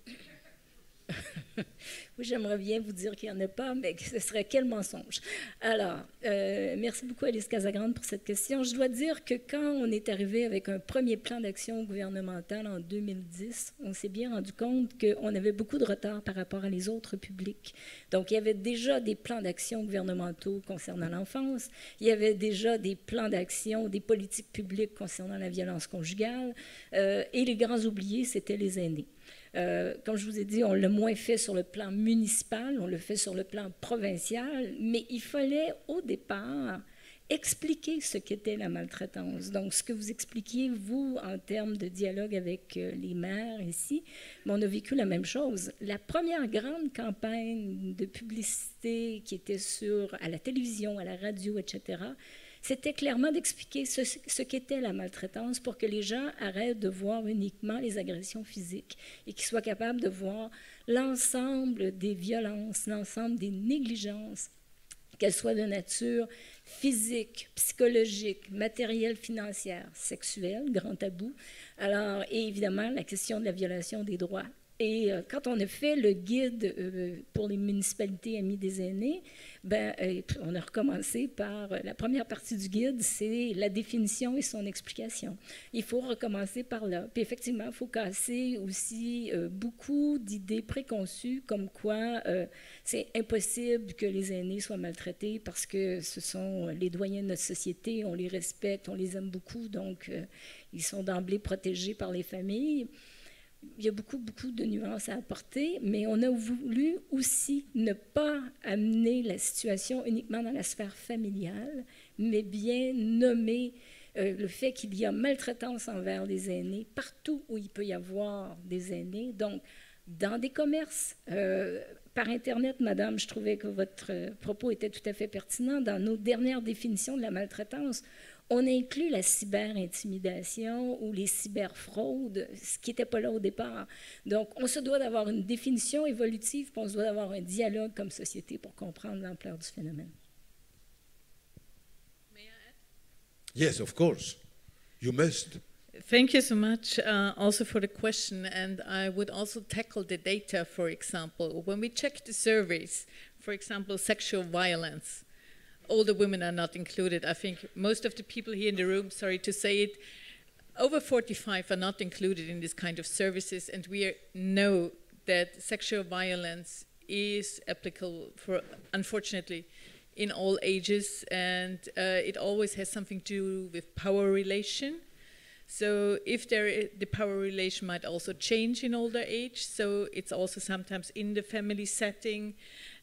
Oui, j'aimerais bien vous dire qu'il n'y en a pas, mais que ce serait quel mensonge. Alors, merci beaucoup Alice Casagrande pour cette question. Je dois dire que quand on est arrivé avec un premier plan d'action gouvernemental en 2010, on s'est bien rendu compte qu'on avait beaucoup de retard par rapport à les autres publics. Donc, il y avait déjà des plans d'action gouvernementaux concernant l'enfance, il y avait déjà des plans d'action, des politiques publiques concernant la violence conjugale, et les grands oubliés, c'était les aînés. Comme je vous ai dit, on l'a moins fait sur le plan municipal, on le fait sur le plan provincial, mais il fallait au départ expliquer ce qu'était la maltraitance. Donc, ce que vous expliquiez, vous, en termes de dialogue avec les maires ici, mais on a vécu la même chose. La première grande campagne de publicité qui était à la télévision, à la radio, etc., c'était clairement d'expliquer ce qu'était la maltraitance pour que les gens arrêtent de voir uniquement les agressions physiques et qu'ils soient capables de voir l'ensemble des violences, l'ensemble des négligences, qu'elles soient de nature physique, psychologique, matérielle, financière, sexuelle, grand tabou. Alors, et évidemment, la question de la violation des droits quand on a fait le guide pour les municipalités amies des aînés, on a recommencé par la première partie du guide, c'est la définition et son explication. Il faut recommencer par là. Puis effectivement, il faut casser aussi beaucoup d'idées préconçues comme quoi c'est impossible que les aînés soient maltraités parce que ce sont les doyens de notre société, on les respecte, on les aime beaucoup, donc ils sont d'emblée protégés par les familles. Il y a beaucoup de nuances à apporter, mais on a voulu aussi ne pas amener la situation uniquement dans la sphère familiale, mais bien nommer le fait qu'il y a maltraitance envers les aînés partout où il peut y avoir des aînés. Donc, dans des commerces, par Internet, madame, je trouvais que votre propos était tout à fait pertinent. Dans nos dernières définitions de la maltraitance, on inclut la cyberintimidation ou les cyberfraudes, ce qui n'était pas là au départ. Donc, on se doit d'avoir une définition évolutive, puis on se doit d'avoir un dialogue comme société pour comprendre l'ampleur du phénomène. Yes, of course. You must. Thank you so much also for the question, and I would also tackle the data, for example. When we check the surveys, for example, sexual violence, older women are not included. I think most of the people here in the room, sorry to say it, over 45 are not included in this kind of services, and we know that sexual violence is applicable for, unfortunately, in all ages, and it always has something to do with power relation. So if the power relation might also change in older age, so it's also sometimes in the family setting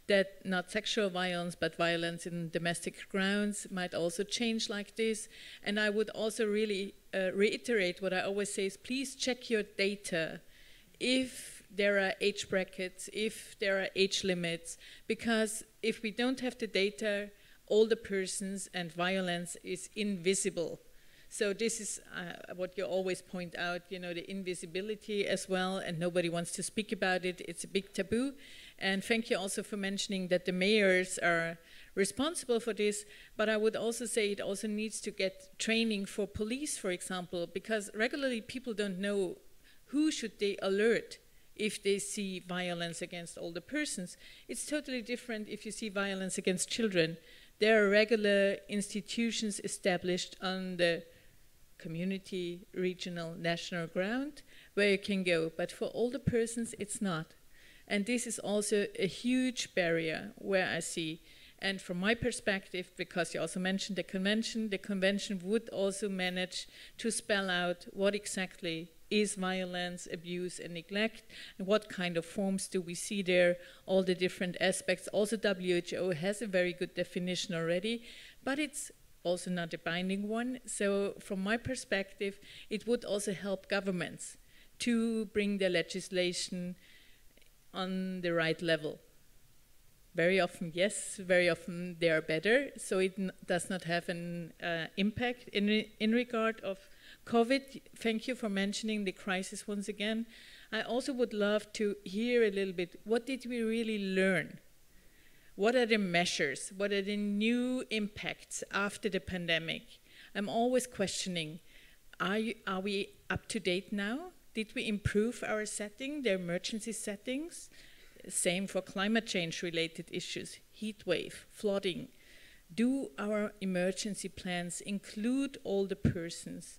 that not sexual violence, but violence in domestic grounds might also change like this. And I would also really reiterate what I always say is please check your data if there are age brackets, if there are age limits, because if we don't have the data, older persons and violence is invisible. So this is what you always point out, you know, the invisibility as well, and nobody wants to speak about it. It's a big taboo. And thank you also for mentioning that the mayors are responsible for this, but I would also say it also needs to get training for police, for example, because regularly people don't know who should they alert if they see violence against older persons. It's totally different if you see violence against children. There are regular institutions established on the community, regional, national ground where you can go, but for older persons it's not. And this is also a huge barrier where I see, and from my perspective, because you also mentioned the convention would also manage to spell out what exactly is violence, abuse, and neglect, and what kind of forms do we see there, all the different aspects. Also WHO has a very good definition already, but it's also not a binding one. So from my perspective, it would also help governments to bring their legislation on the right level. Very often, yes, very often they are better, so it does not have an impact. In regard of COVID, thank you for mentioning the crisis once again. I also would love to hear a little bit, what did we really learn? What are the measures? What are the new impacts after the pandemic? I'm always questioning, are we up to date now? Did we improve our setting, the emergency settings? Same for climate change related issues, heat wave, flooding. Do our emergency plans include all the persons?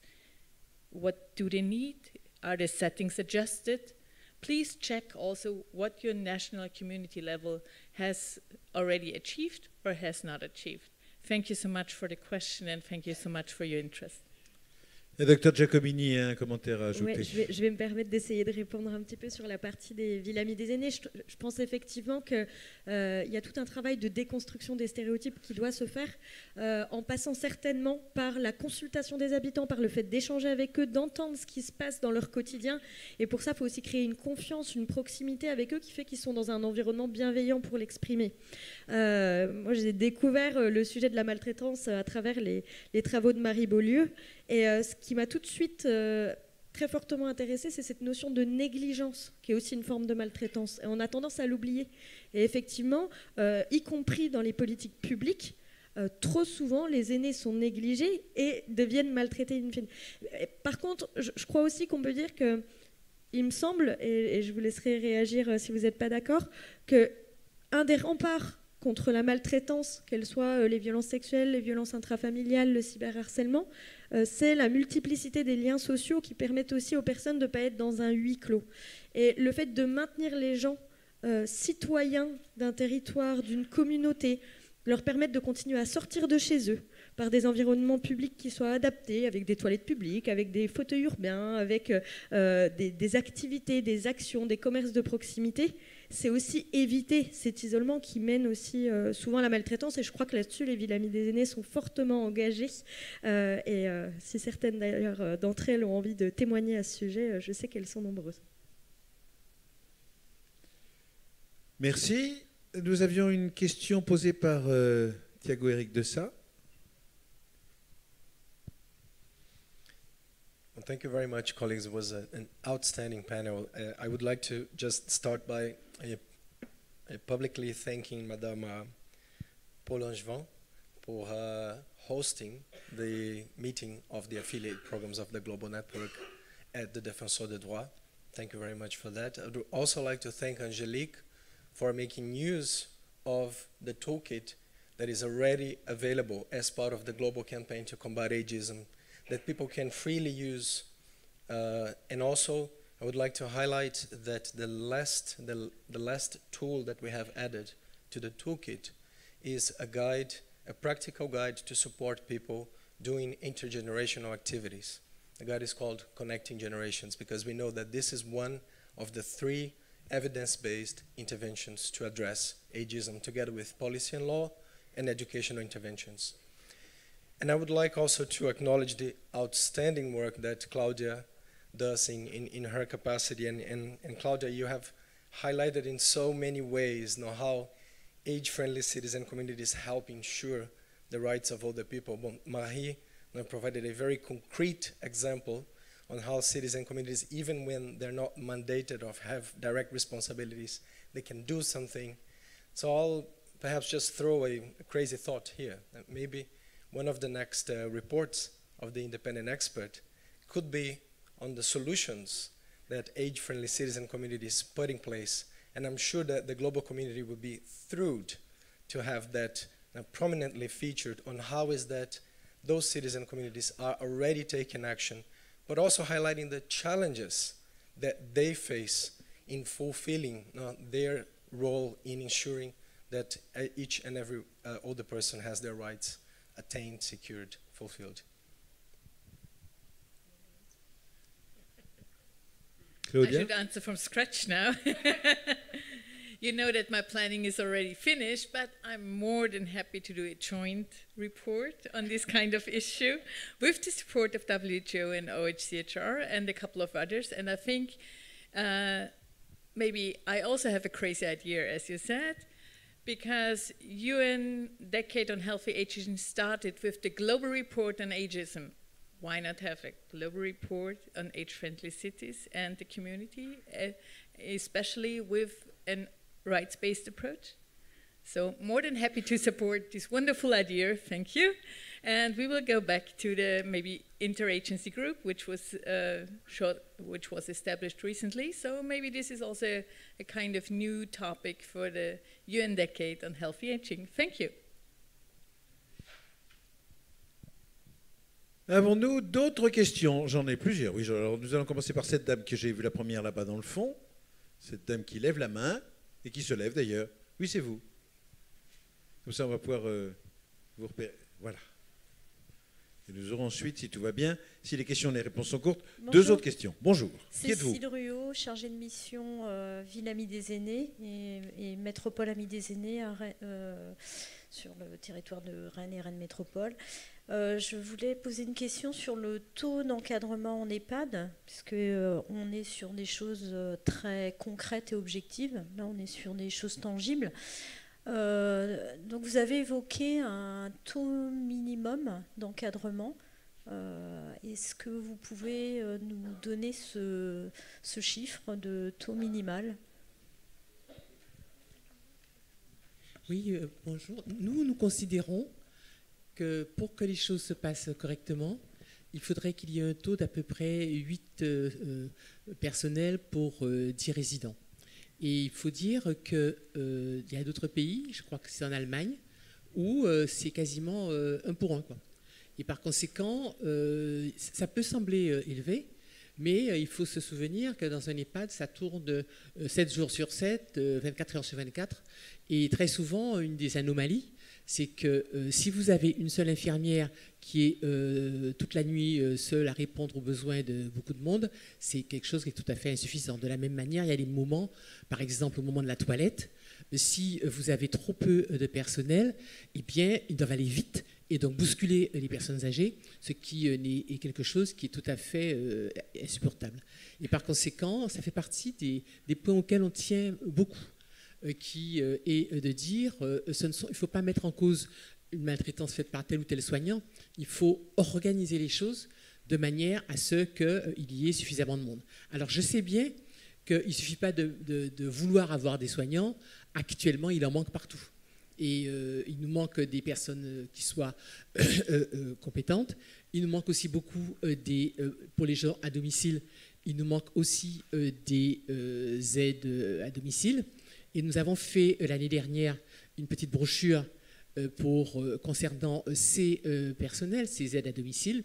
What do they need? Are the settings adjusted? Please check also what your national community level has already achieved or has not achieved. Thank you so much for the question, and thank you so much for your interest. Et Dr Giacomini, un commentaire à ajouter. Ouais, je vais me permettre d'essayer de répondre un petit peu sur la partie des villes amies des aînés. Je pense effectivement qu'il y a tout un travail de déconstruction des stéréotypes qui doit se faire en passant certainement par la consultation des habitants, par le fait d'échanger avec eux, d'entendre ce qui se passe dans leur quotidien. Et pour ça, il faut aussi créer une confiance, une proximité avec eux qui fait qu'ils sont dans un environnement bienveillant pour l'exprimer. Moi, j'ai découvert le sujet de la maltraitance à travers les travaux de Marie Beaulieu. Et ce qui m'a tout de suite très fortement intéressée, c'est cette notion de négligence, qui est aussi une forme de maltraitance. Et on a tendance à l'oublier. Et effectivement, y compris dans les politiques publiques, trop souvent, les aînés sont négligés et deviennent maltraités in fine. Par contre, je crois aussi qu'on peut dire que il me semble, et je vous laisserai réagir si vous n'êtes pas d'accord, qu'un des remparts contre la maltraitance, qu'elles soient les violences sexuelles, les violences intrafamiliales, le cyberharcèlement, c'est la multiplicité des liens sociaux qui permettent aussi aux personnes de ne pas être dans un huis clos. Et le fait de maintenir les gens citoyens d'un territoire, d'une communauté, leur permettre de continuer à sortir de chez eux par des environnements publics qui soient adaptés, avec des toilettes publiques, avec des fauteuils urbains, avec des activités, des actions, des commerces de proximité, c'est aussi éviter cet isolement qui mène aussi souvent à la maltraitance. Et je crois que là-dessus, les villes amies des aînés sont fortement engagées. Et si certaines d'ailleurs d'entre elles ont envie de témoigner à ce sujet, je sais qu'elles sont nombreuses. Merci. Nous avions une question posée par Thiago Eric Dessa. Well, thank you very much, colleagues. It was an outstanding panel. I would like to just start by publicly thanking Madame Paul Angevin for hosting the meeting of the affiliate programs of the Global Network at the Défenseur des Droits. Thank you very much for that. I would also like to thank Angelique for making use of the toolkit that is already available as part of the global campaign to combat ageism, that people can freely use. And also, I would like to highlight that the last tool that we have added to the toolkit is a guide, a practical guide to support people doing intergenerational activities. The guide is called Connecting Generations, because we know that this is one of the 3 evidence-based interventions to address ageism, together with policy and law and educational interventions. And I would like also to acknowledge the outstanding work that Claudia does in her capacity. And Claudia, you have highlighted in so many ways how age-friendly cities and communities help ensure the rights of older people. But Marie provided a very concrete example on how cities and communities, even when they're not mandated or have direct responsibilities, they can do something. So I'll perhaps just throw a crazy thought here. That maybe one of the next reports of the independent expert could be on the solutions that age-friendly cities and communities put in place. And I'm sure that the global community would be thrilled to have that prominently featured on how is that those cities and communities are already taking action, but also highlighting the challenges that they face in fulfilling their role in ensuring that each and every older person has their rights attained, secured, fulfilled. Claudia? I should answer from scratch now. You know that my planning is already finished, but I'm more than happy to do a joint report on this kind of issue with the support of WHO and OHCHR and a couple of others. And I think maybe I also have a crazy idea, as you said, because UN Decade on Healthy Ageism started with the Global Report on Ageism. Why not have a global report on age-friendly cities and the community, especially with a rights-based approach? So more than happy to support this wonderful idea, thank you. And we will go back to the maybe interagency group, which was established recently. So maybe this is also a kind of new topic for the UN Decade on Healthy Aging. Thank you. Avons-nous d'autres questions? J'en ai plusieurs. Oui, alors nous allons commencer par cette dame que j'ai vue la première là-bas dans le fond. Cette dame qui lève la main et qui se lève d'ailleurs. Oui, c'est vous. Comme ça, on va pouvoir vous repérer. Voilà. Et nous aurons ensuite, si tout va bien, si les questions et les réponses sont courtes, Bonjour. 2 autres questions. Bonjour. Qui êtes-vous? Cécile Ruot, chargée de mission Ville Amie des Aînés et Métropole Amie des Aînés sur le territoire de Rennes et Rennes Métropole. Je voulais poser une question sur le taux d'encadrement en EHPAD, puisqu'on est sur des choses très concrètes et objectives. Là, on est sur des choses tangibles. Donc, vous avez évoqué un taux minimum d'encadrement. Est-ce que vous pouvez nous donner ce chiffre de taux minimal? Oui, bonjour. Nous considérons que pour que les choses se passent correctement, il faudrait qu'il y ait un taux d'à peu près 8 personnels pour 10 résidents. Et il faut dire qu'il y a d'autres pays, je crois que c'est en Allemagne, où c'est quasiment 1 pour 1, quoi. Et par conséquent, ça peut sembler élevé, mais il faut se souvenir que dans un EHPAD, ça tourne 7 jours sur 7, 24 heures sur 24. Et très souvent, une des anomalies, c'est que si vous avez une seule infirmière qui est toute la nuit seule à répondre aux besoins de beaucoup de monde, c'est quelque chose qui est tout à fait insuffisant. De la même manière, il y a des moments, par exemple au moment de la toilette, si vous avez trop peu de personnel, eh bien, ils doivent aller vite et donc bousculer les personnes âgées, ce qui est quelque chose qui est tout à fait insupportable. Et par conséquent, ça fait partie des points auxquels on tient beaucoup, qui est de dire il ne faut pas mettre en cause une maltraitance faite par tel ou tel soignant, il faut organiser les choses de manière à ce qu'il y ait suffisamment de monde. Alors je sais bien qu'il ne suffit pas de vouloir avoir des soignants, actuellement il en manque partout. Et il nous manque des personnes qui soient compétentes. Il nous manque aussi beaucoup pour les gens à domicile, il nous manque aussi des aides à domicile. Et nous avons fait l'année dernière une petite brochure concernant ces personnels, ces aides à domicile.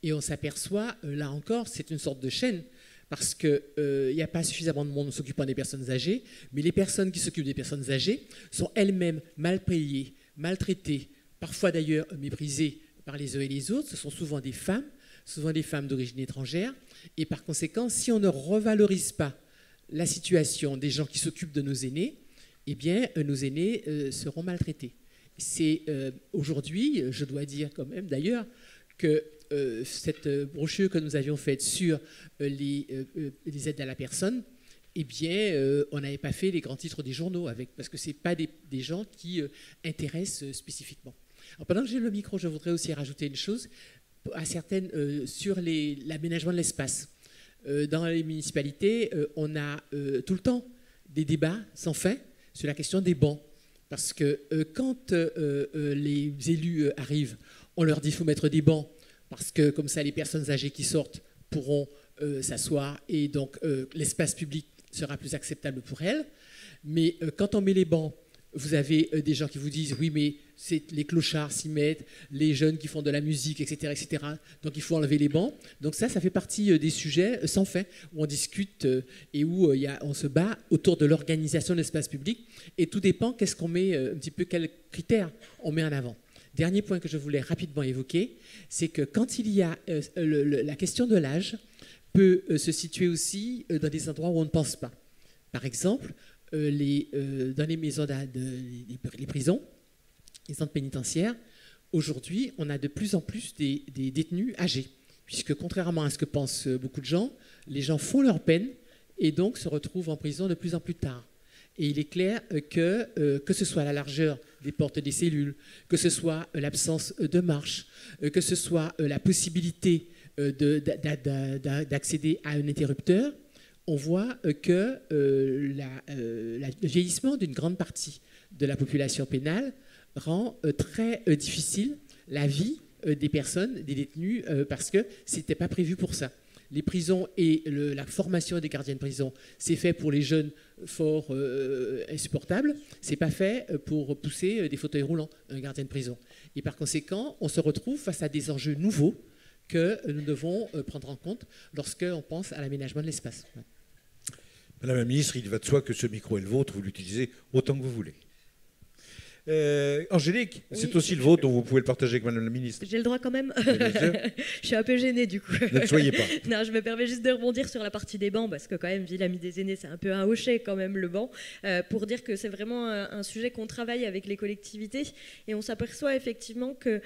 Et on s'aperçoit, là encore, c'est une sorte de chaîne, parce qu'il n'y a pas suffisamment de monde s'occupant des personnes âgées, mais les personnes qui s'occupent des personnes âgées sont elles-mêmes mal payées, maltraitées, parfois d'ailleurs méprisées par les uns et les autres. Ce sont souvent des femmes d'origine étrangère. Et par conséquent, si on ne revalorise pas la situation des gens qui s'occupent de nos aînés, eh bien, nos aînés seront maltraités. C'est aujourd'hui, je dois dire quand même d'ailleurs, que cette brochure que nous avions faite sur les aides à la personne, eh bien, on n'avait pas fait les grands titres des journaux, parce que ce n'est pas des gens qui intéressent spécifiquement. Alors, pendant que j'ai le micro, je voudrais aussi rajouter une chose sur l'aménagement de l'espace. Dans les municipalités, on a tout le temps des débats sans fin sur la question des bancs. Parce que quand les élus arrivent, on leur dit qu'il faut mettre des bancs, parce que comme ça, les personnes âgées qui sortent pourront s'asseoir et donc l'espace public sera plus acceptable pour elles. Mais quand on met les bancs, vous avez des gens qui vous disent « oui, mais les clochards s'y mettent, les jeunes qui font de la musique, etc. etc. donc il faut enlever les bancs ». Donc ça fait partie des sujets sans fin, où on discute et où on se bat autour de l'organisation de l'espace public. Et tout dépend qu'est-ce qu'on met, un petit peu quels critères on met en avant. Dernier point que je voulais rapidement évoquer, c'est que quand il y a la question de l'âge peut se situer aussi dans des endroits où on ne pense pas. Par exemple, dans les maisons, les prisons, les centres pénitentiaires, aujourd'hui, on a de plus en plus des détenus âgés, puisque contrairement à ce que pensent beaucoup de gens, les gens font leur peine et donc se retrouvent en prison de plus en plus tard. Et il est clair que ce soit la largeur des portes des cellules, que ce soit l'absence de marche, que ce soit la possibilité d'accéder à un interrupteur, on voit que le vieillissement d'une grande partie de la population pénale rend très difficile la vie des personnes, des détenus, parce que ce n'était pas prévu pour ça. Les prisons et la formation des gardiens de prison, c'est fait pour les jeunes forts insupportables, c'est pas fait pour pousser des fauteuils roulants, un gardien de prison. Et par conséquent, on se retrouve face à des enjeux nouveaux que nous devons prendre en compte lorsqu'on pense à l'aménagement de l'espace. Madame la ministre, il va de soi que ce micro est le vôtre, vous l'utilisez autant que vous voulez. Angélique, oui. C'est aussi le vôtre, donc vous pouvez le partager avec Madame la ministre. J'ai le droit quand même. Je suis un peu gênée du coup. Ne soyez pas. Non, je me permets juste de rebondir sur la partie des bancs, parce que quand même, Ville Amie des aînés, c'est un peu un hocher quand même le banc, pour dire que c'est vraiment un sujet qu'on travaille avec les collectivités, et on s'aperçoit effectivement que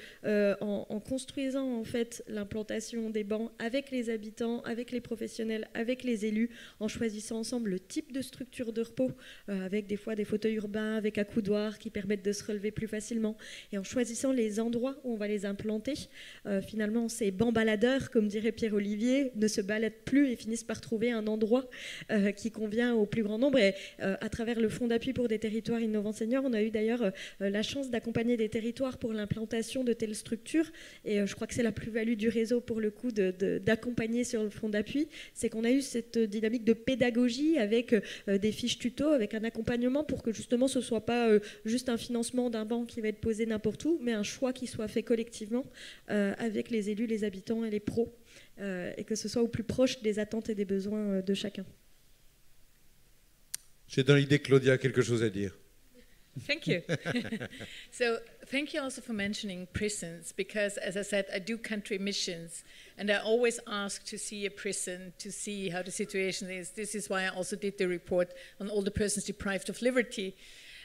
en construisant en fait l'implantation des bancs avec les habitants, avec les professionnels, avec les élus, en choisissant ensemble le type de structure de repos, avec des fois des fauteuils urbains, avec accoudoirs qui permettent de se relever plus facilement. Et en choisissant les endroits où on va les implanter, finalement, ces bancs baladeurs, comme dirait Pierre-Olivier, ne se baladent plus et finissent par trouver un endroit qui convient au plus grand nombre. Et à travers le Fonds d'appui pour des territoires innovants seniors, on a eu d'ailleurs la chance d'accompagner des territoires pour l'implantation de telles structures. Et je crois que c'est la plus-value du réseau, pour le coup, d'accompagner sur le Fonds d'appui. C'est qu'on a eu cette dynamique de pédagogie avec des fiches tuto, avec un accompagnement pour que justement ce ne soit pas juste un financement d'un banc qui va être posé n'importe où, mais un choix qui soit fait collectivement avec les élus, les habitants et les pros, et que ce soit au plus proche des attentes et des besoins de chacun. J'ai dans l'idée que Claudia a quelque chose à dire. Thank you. So thank you also for mentioning prisons, because as I said, I do country missions and I always ask to see a prison to see how the situation is. This is why I also did the report on all the persons deprived of liberty.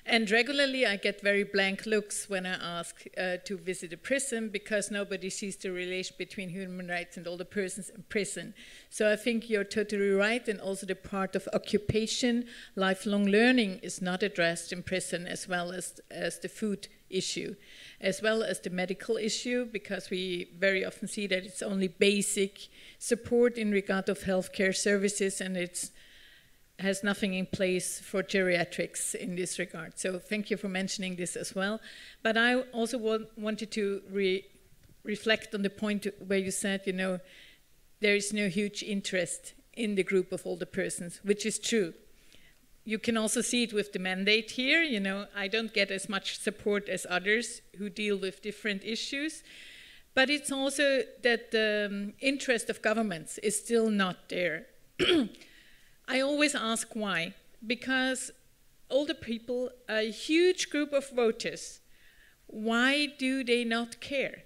And regularly I get very blank looks when I ask to visit a prison, because nobody sees the relation between human rights and all the persons in prison. So I think you're totally right, and also the part of occupation, lifelong learning is not addressed in prison, as well as the food issue, as well as the medical issue, because we very often see that it's only basic support in regard of healthcare services, and it's has nothing in place for geriatrics in this regard. So thank you for mentioning this as well. But I also wanted to reflect on the point where you said, you know, there is no huge interest in the group of older persons, which is true. You can also see it with the mandate here. You know, I don't get as much support as others who deal with different issues. But it's also that the interest of governments is still not there. I always ask why, because older people are a huge group of voters. Why do they not care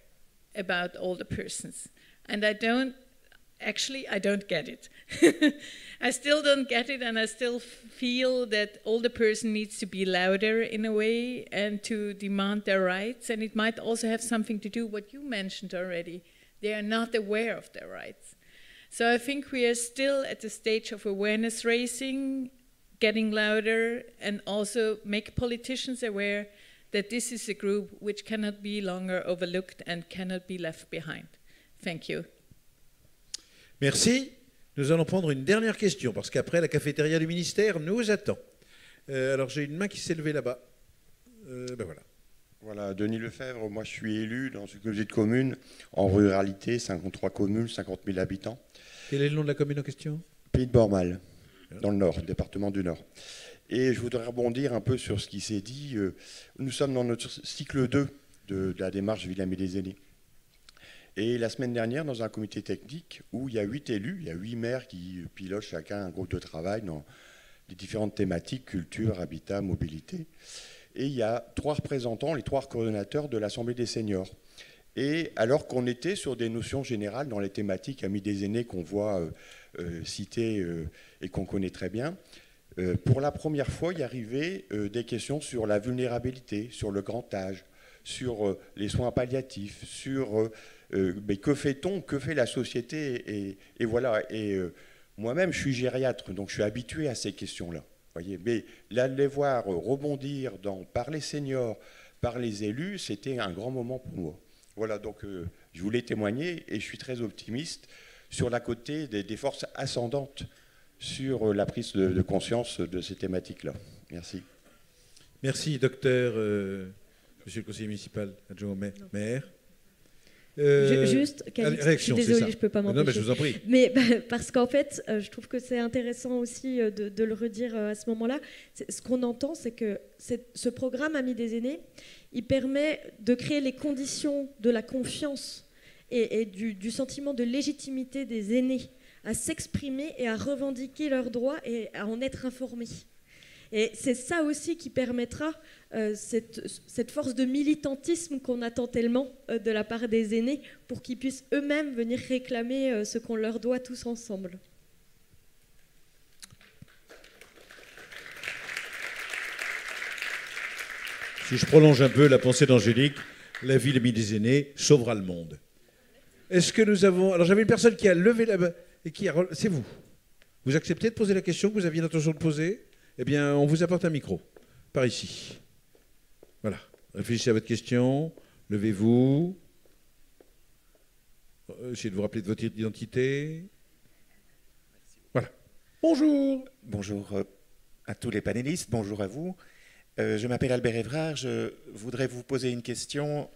about older persons? And I don't get it. I still don't get it, and I still feel that older person needs to be louder in a way and to demand their rights. And it might also have something to do with what you mentioned already. They are not aware of their rights. So I think we are still at the stage of awareness raising, getting louder, and also make politicians aware that this is a group which cannot be longer overlooked and cannot be left behind. Thank you. Merci. Nous allons prendre une dernière question, parce qu'après, la cafétéria du ministère nous attend. Alors, j'ai une main qui s'est levée là-bas. Ben voilà. Voilà, Denis Lefebvre, moi je suis élu dans une communauté de communes en ruralité, 53 communes, 50 000 habitants. Quel est le nom de la commune en question? Pays de Bormal, dans le Nord, département du Nord. Et je voudrais rebondir un peu sur ce qui s'est dit. Nous sommes dans notre cycle 2 de la démarche Villamy des aînés. Et la semaine dernière, dans un comité technique où il y a 8 élus, il y a 8 maires qui pilotent chacun un groupe de travail dans les différentes thématiques, culture, habitat, mobilité. Et il y a 3 représentants, les 3 coordonnateurs de l'Assemblée des seniors. Et alors qu'on était sur des notions générales dans les thématiques amis des aînés qu'on voit citées et qu'on connaît très bien, pour la première fois, il y arrivait des questions sur la vulnérabilité, sur le grand âge, sur les soins palliatifs, sur mais que fait-on, que fait la société, et voilà. Et moi-même, je suis gériatre, donc je suis habitué à ces questions-là. Voyez, mais là, de les voir rebondir par les seniors, par les élus, c'était un grand moment pour moi. Voilà, donc je voulais témoigner et je suis très optimiste sur la côté des forces ascendantes sur la prise de conscience de ces thématiques-là. Merci. Merci, docteur, monsieur le conseiller municipal, adjoint au maire. Juste, je suis désolée, je ne peux pas m'empêcher. Non, mais je vous en prie. Mais parce qu'en fait, je trouve que c'est intéressant aussi de le redire à ce moment-là. Ce qu'on entend, c'est que ce programme Amis des aînés, il permet de créer les conditions de la confiance et du sentiment de légitimité des aînés à s'exprimer et à revendiquer leurs droits et à en être informés. Et c'est ça aussi qui permettra cette force de militantisme qu'on attend tellement de la part des aînés pour qu'ils puissent eux-mêmes venir réclamer ce qu'on leur doit tous ensemble. Si je prolonge un peu la pensée d'Angélique, la ville Amis des aînés sauvera le monde. Est-ce que nous avons... Alors j'avais une personne qui a levé la main et qui a... C'est vous. Vous acceptez de poser la question que vous aviez l'intention de poser ? Eh bien, on vous apporte un micro, par ici. Voilà. Réfléchissez à votre question. Levez-vous. Essayez de vous rappeler de votre identité. Voilà. Bonjour. Bonjour à tous les panélistes. Bonjour à vous. Je m'appelle Albert Évrard. Je voudrais vous poser une question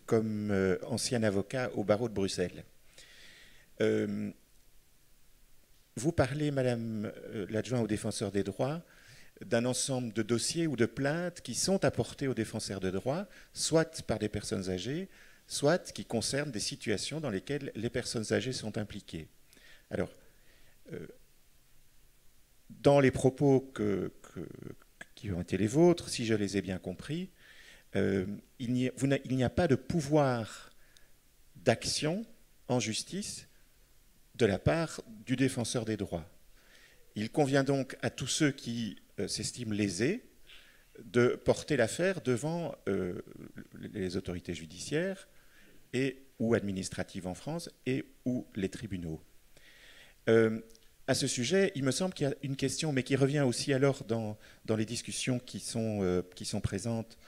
comme ancien avocat au barreau de Bruxelles. Vous parlez, Madame l'adjoint au défenseur des droits, d'un ensemble de dossiers ou de plaintes qui sont apportés aux défenseurs de droits, soit par des personnes âgées, soit qui concernent des situations dans lesquelles les personnes âgées sont impliquées. Alors, dans les propos qui ont été les vôtres, si je les ai bien compris, il n'y a pas de pouvoir d'action en justice de la part du défenseur des droits. Il convient donc à tous ceux qui s'estiment lésés de porter l'affaire devant les autorités judiciaires et ou administratives en France et ou les tribunaux. À ce sujet, il me semble qu'il y a une question, mais qui revient aussi alors dans les discussions qui sont présentes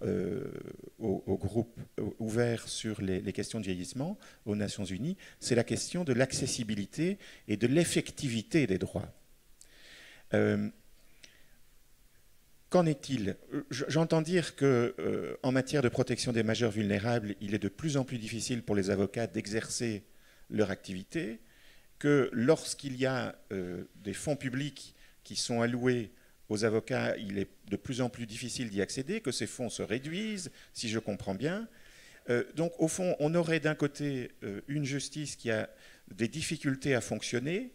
au groupe ouvert sur les questions de vieillissement aux Nations Unies, c'est la question de l'accessibilité et de l'effectivité des droits. Qu'en est-il? J'entends dire qu'en matière de protection des majeurs vulnérables, il est de plus en plus difficile pour les avocats d'exercer leur activité, que lorsqu'il y a des fonds publics qui sont alloués aux avocats, il est de plus en plus difficile d'y accéder, que ces fonds se réduisent, si je comprends bien. Donc, au fond, on aurait d'un côté une justice qui a des difficultés à fonctionner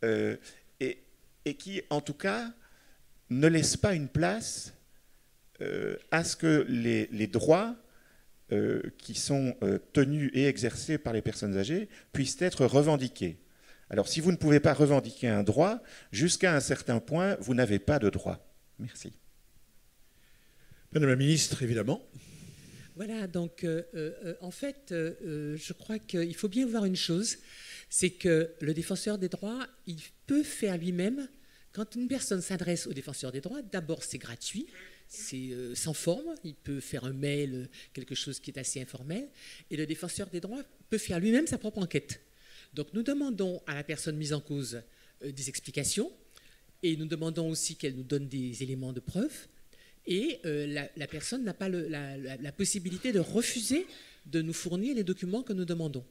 et qui, en tout cas, ne laisse pas une place à ce que les droits qui sont tenus et exercés par les personnes âgées puissent être revendiqués. Alors, si vous ne pouvez pas revendiquer un droit, jusqu'à un certain point, vous n'avez pas de droit. Merci. Madame la ministre, évidemment. Voilà, donc en fait, je crois qu'il faut bien voir une chose, c'est que le défenseur des droits, il peut faire lui-même, quand une personne s'adresse au défenseur des droits, d'abord c'est gratuit, c'est sans forme, il peut faire un mail, quelque chose qui est assez informel, et le défenseur des droits peut faire lui-même sa propre enquête. Donc nous demandons à la personne mise en cause des explications et nous demandons aussi qu'elle nous donne des éléments de preuve et la personne n'a pas la possibilité de refuser de nous fournir les documents que nous demandons.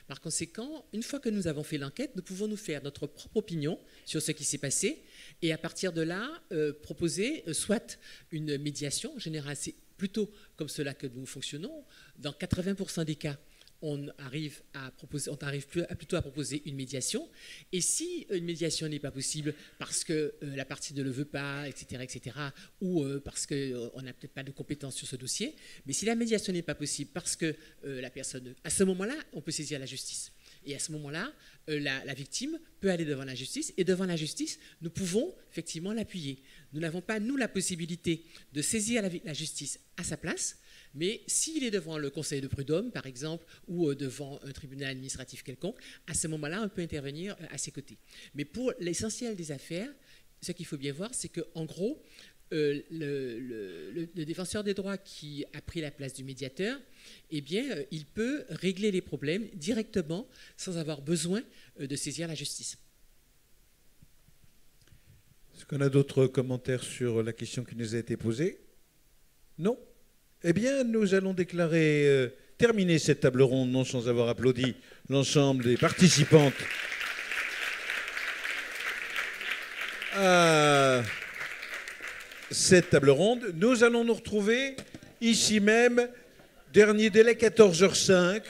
Par conséquent, une fois que nous avons fait l'enquête, nous pouvons nous faire notre propre opinion sur ce qui s'est passé et à partir de là, proposer soit une médiation. En général, c'est plutôt comme cela que nous fonctionnons. Dans 80% des cas, on arrive plutôt à proposer une médiation. Et si une médiation n'est pas possible parce que la partie ne le veut pas, etc., ou parce qu'on n'a peut-être pas de compétences sur ce dossier, mais si la médiation n'est pas possible parce que la personne... À ce moment-là, on peut saisir la justice. Et à ce moment-là, la victime peut aller devant la justice. Et devant la justice, nous pouvons effectivement l'appuyer. Nous n'avons pas, nous, la possibilité de saisir la justice à sa place. Mais s'il est devant le conseil de prud'homme, par exemple, ou devant un tribunal administratif quelconque, à ce moment-là, on peut intervenir à ses côtés. Mais pour l'essentiel des affaires, ce qu'il faut bien voir, c'est qu'en gros, le défenseur des droits qui a pris la place du médiateur, eh bien, il peut régler les problèmes directement sans avoir besoin de saisir la justice. Est-ce qu'on a d'autres commentaires sur la question qui nous a été posée? Non? Eh bien, nous allons déclarer terminer cette table ronde, non sans avoir applaudi l'ensemble des participantes à cette table ronde. Nous allons nous retrouver ici même, dernier délai 14h05.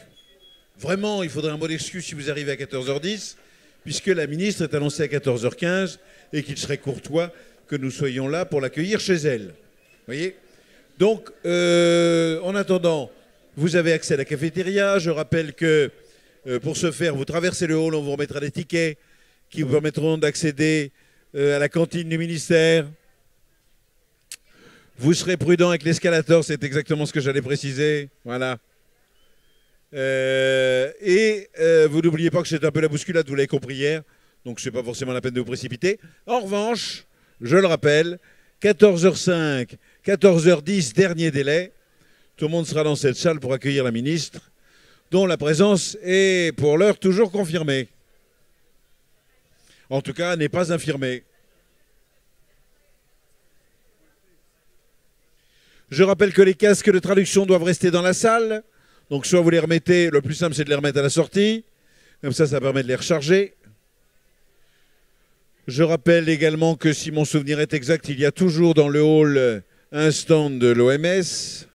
Vraiment, il faudrait un mot d'excuse si vous arrivez à 14h10, puisque la ministre est annoncée à 14h15 et qu'il serait courtois que nous soyons là pour l'accueillir chez elle. Vous voyez ? Donc, en attendant, vous avez accès à la cafétéria. Je rappelle que pour ce faire, vous traversez le hall, on vous remettra des tickets qui vous permettront d'accéder à la cantine du ministère. Vous serez prudent avec l'escalator, c'est exactement ce que j'allais préciser. Voilà. Et vous n'oubliez pas que c'est un peu la bousculade, vous l'avez compris hier, donc ce n'est pas forcément la peine de vous précipiter. En revanche, je le rappelle, 14h05, 14h10, dernier délai. Tout le monde sera dans cette salle pour accueillir la ministre, dont la présence est pour l'heure toujours confirmée. En tout cas, n'est pas infirmée. Je rappelle que les casques de traduction doivent rester dans la salle. Donc soit vous les remettez, le plus simple c'est de les remettre à la sortie. Comme ça permet de les recharger. Je rappelle également que si mon souvenir est exact, il y a toujours dans le hall un stand de l'OMS.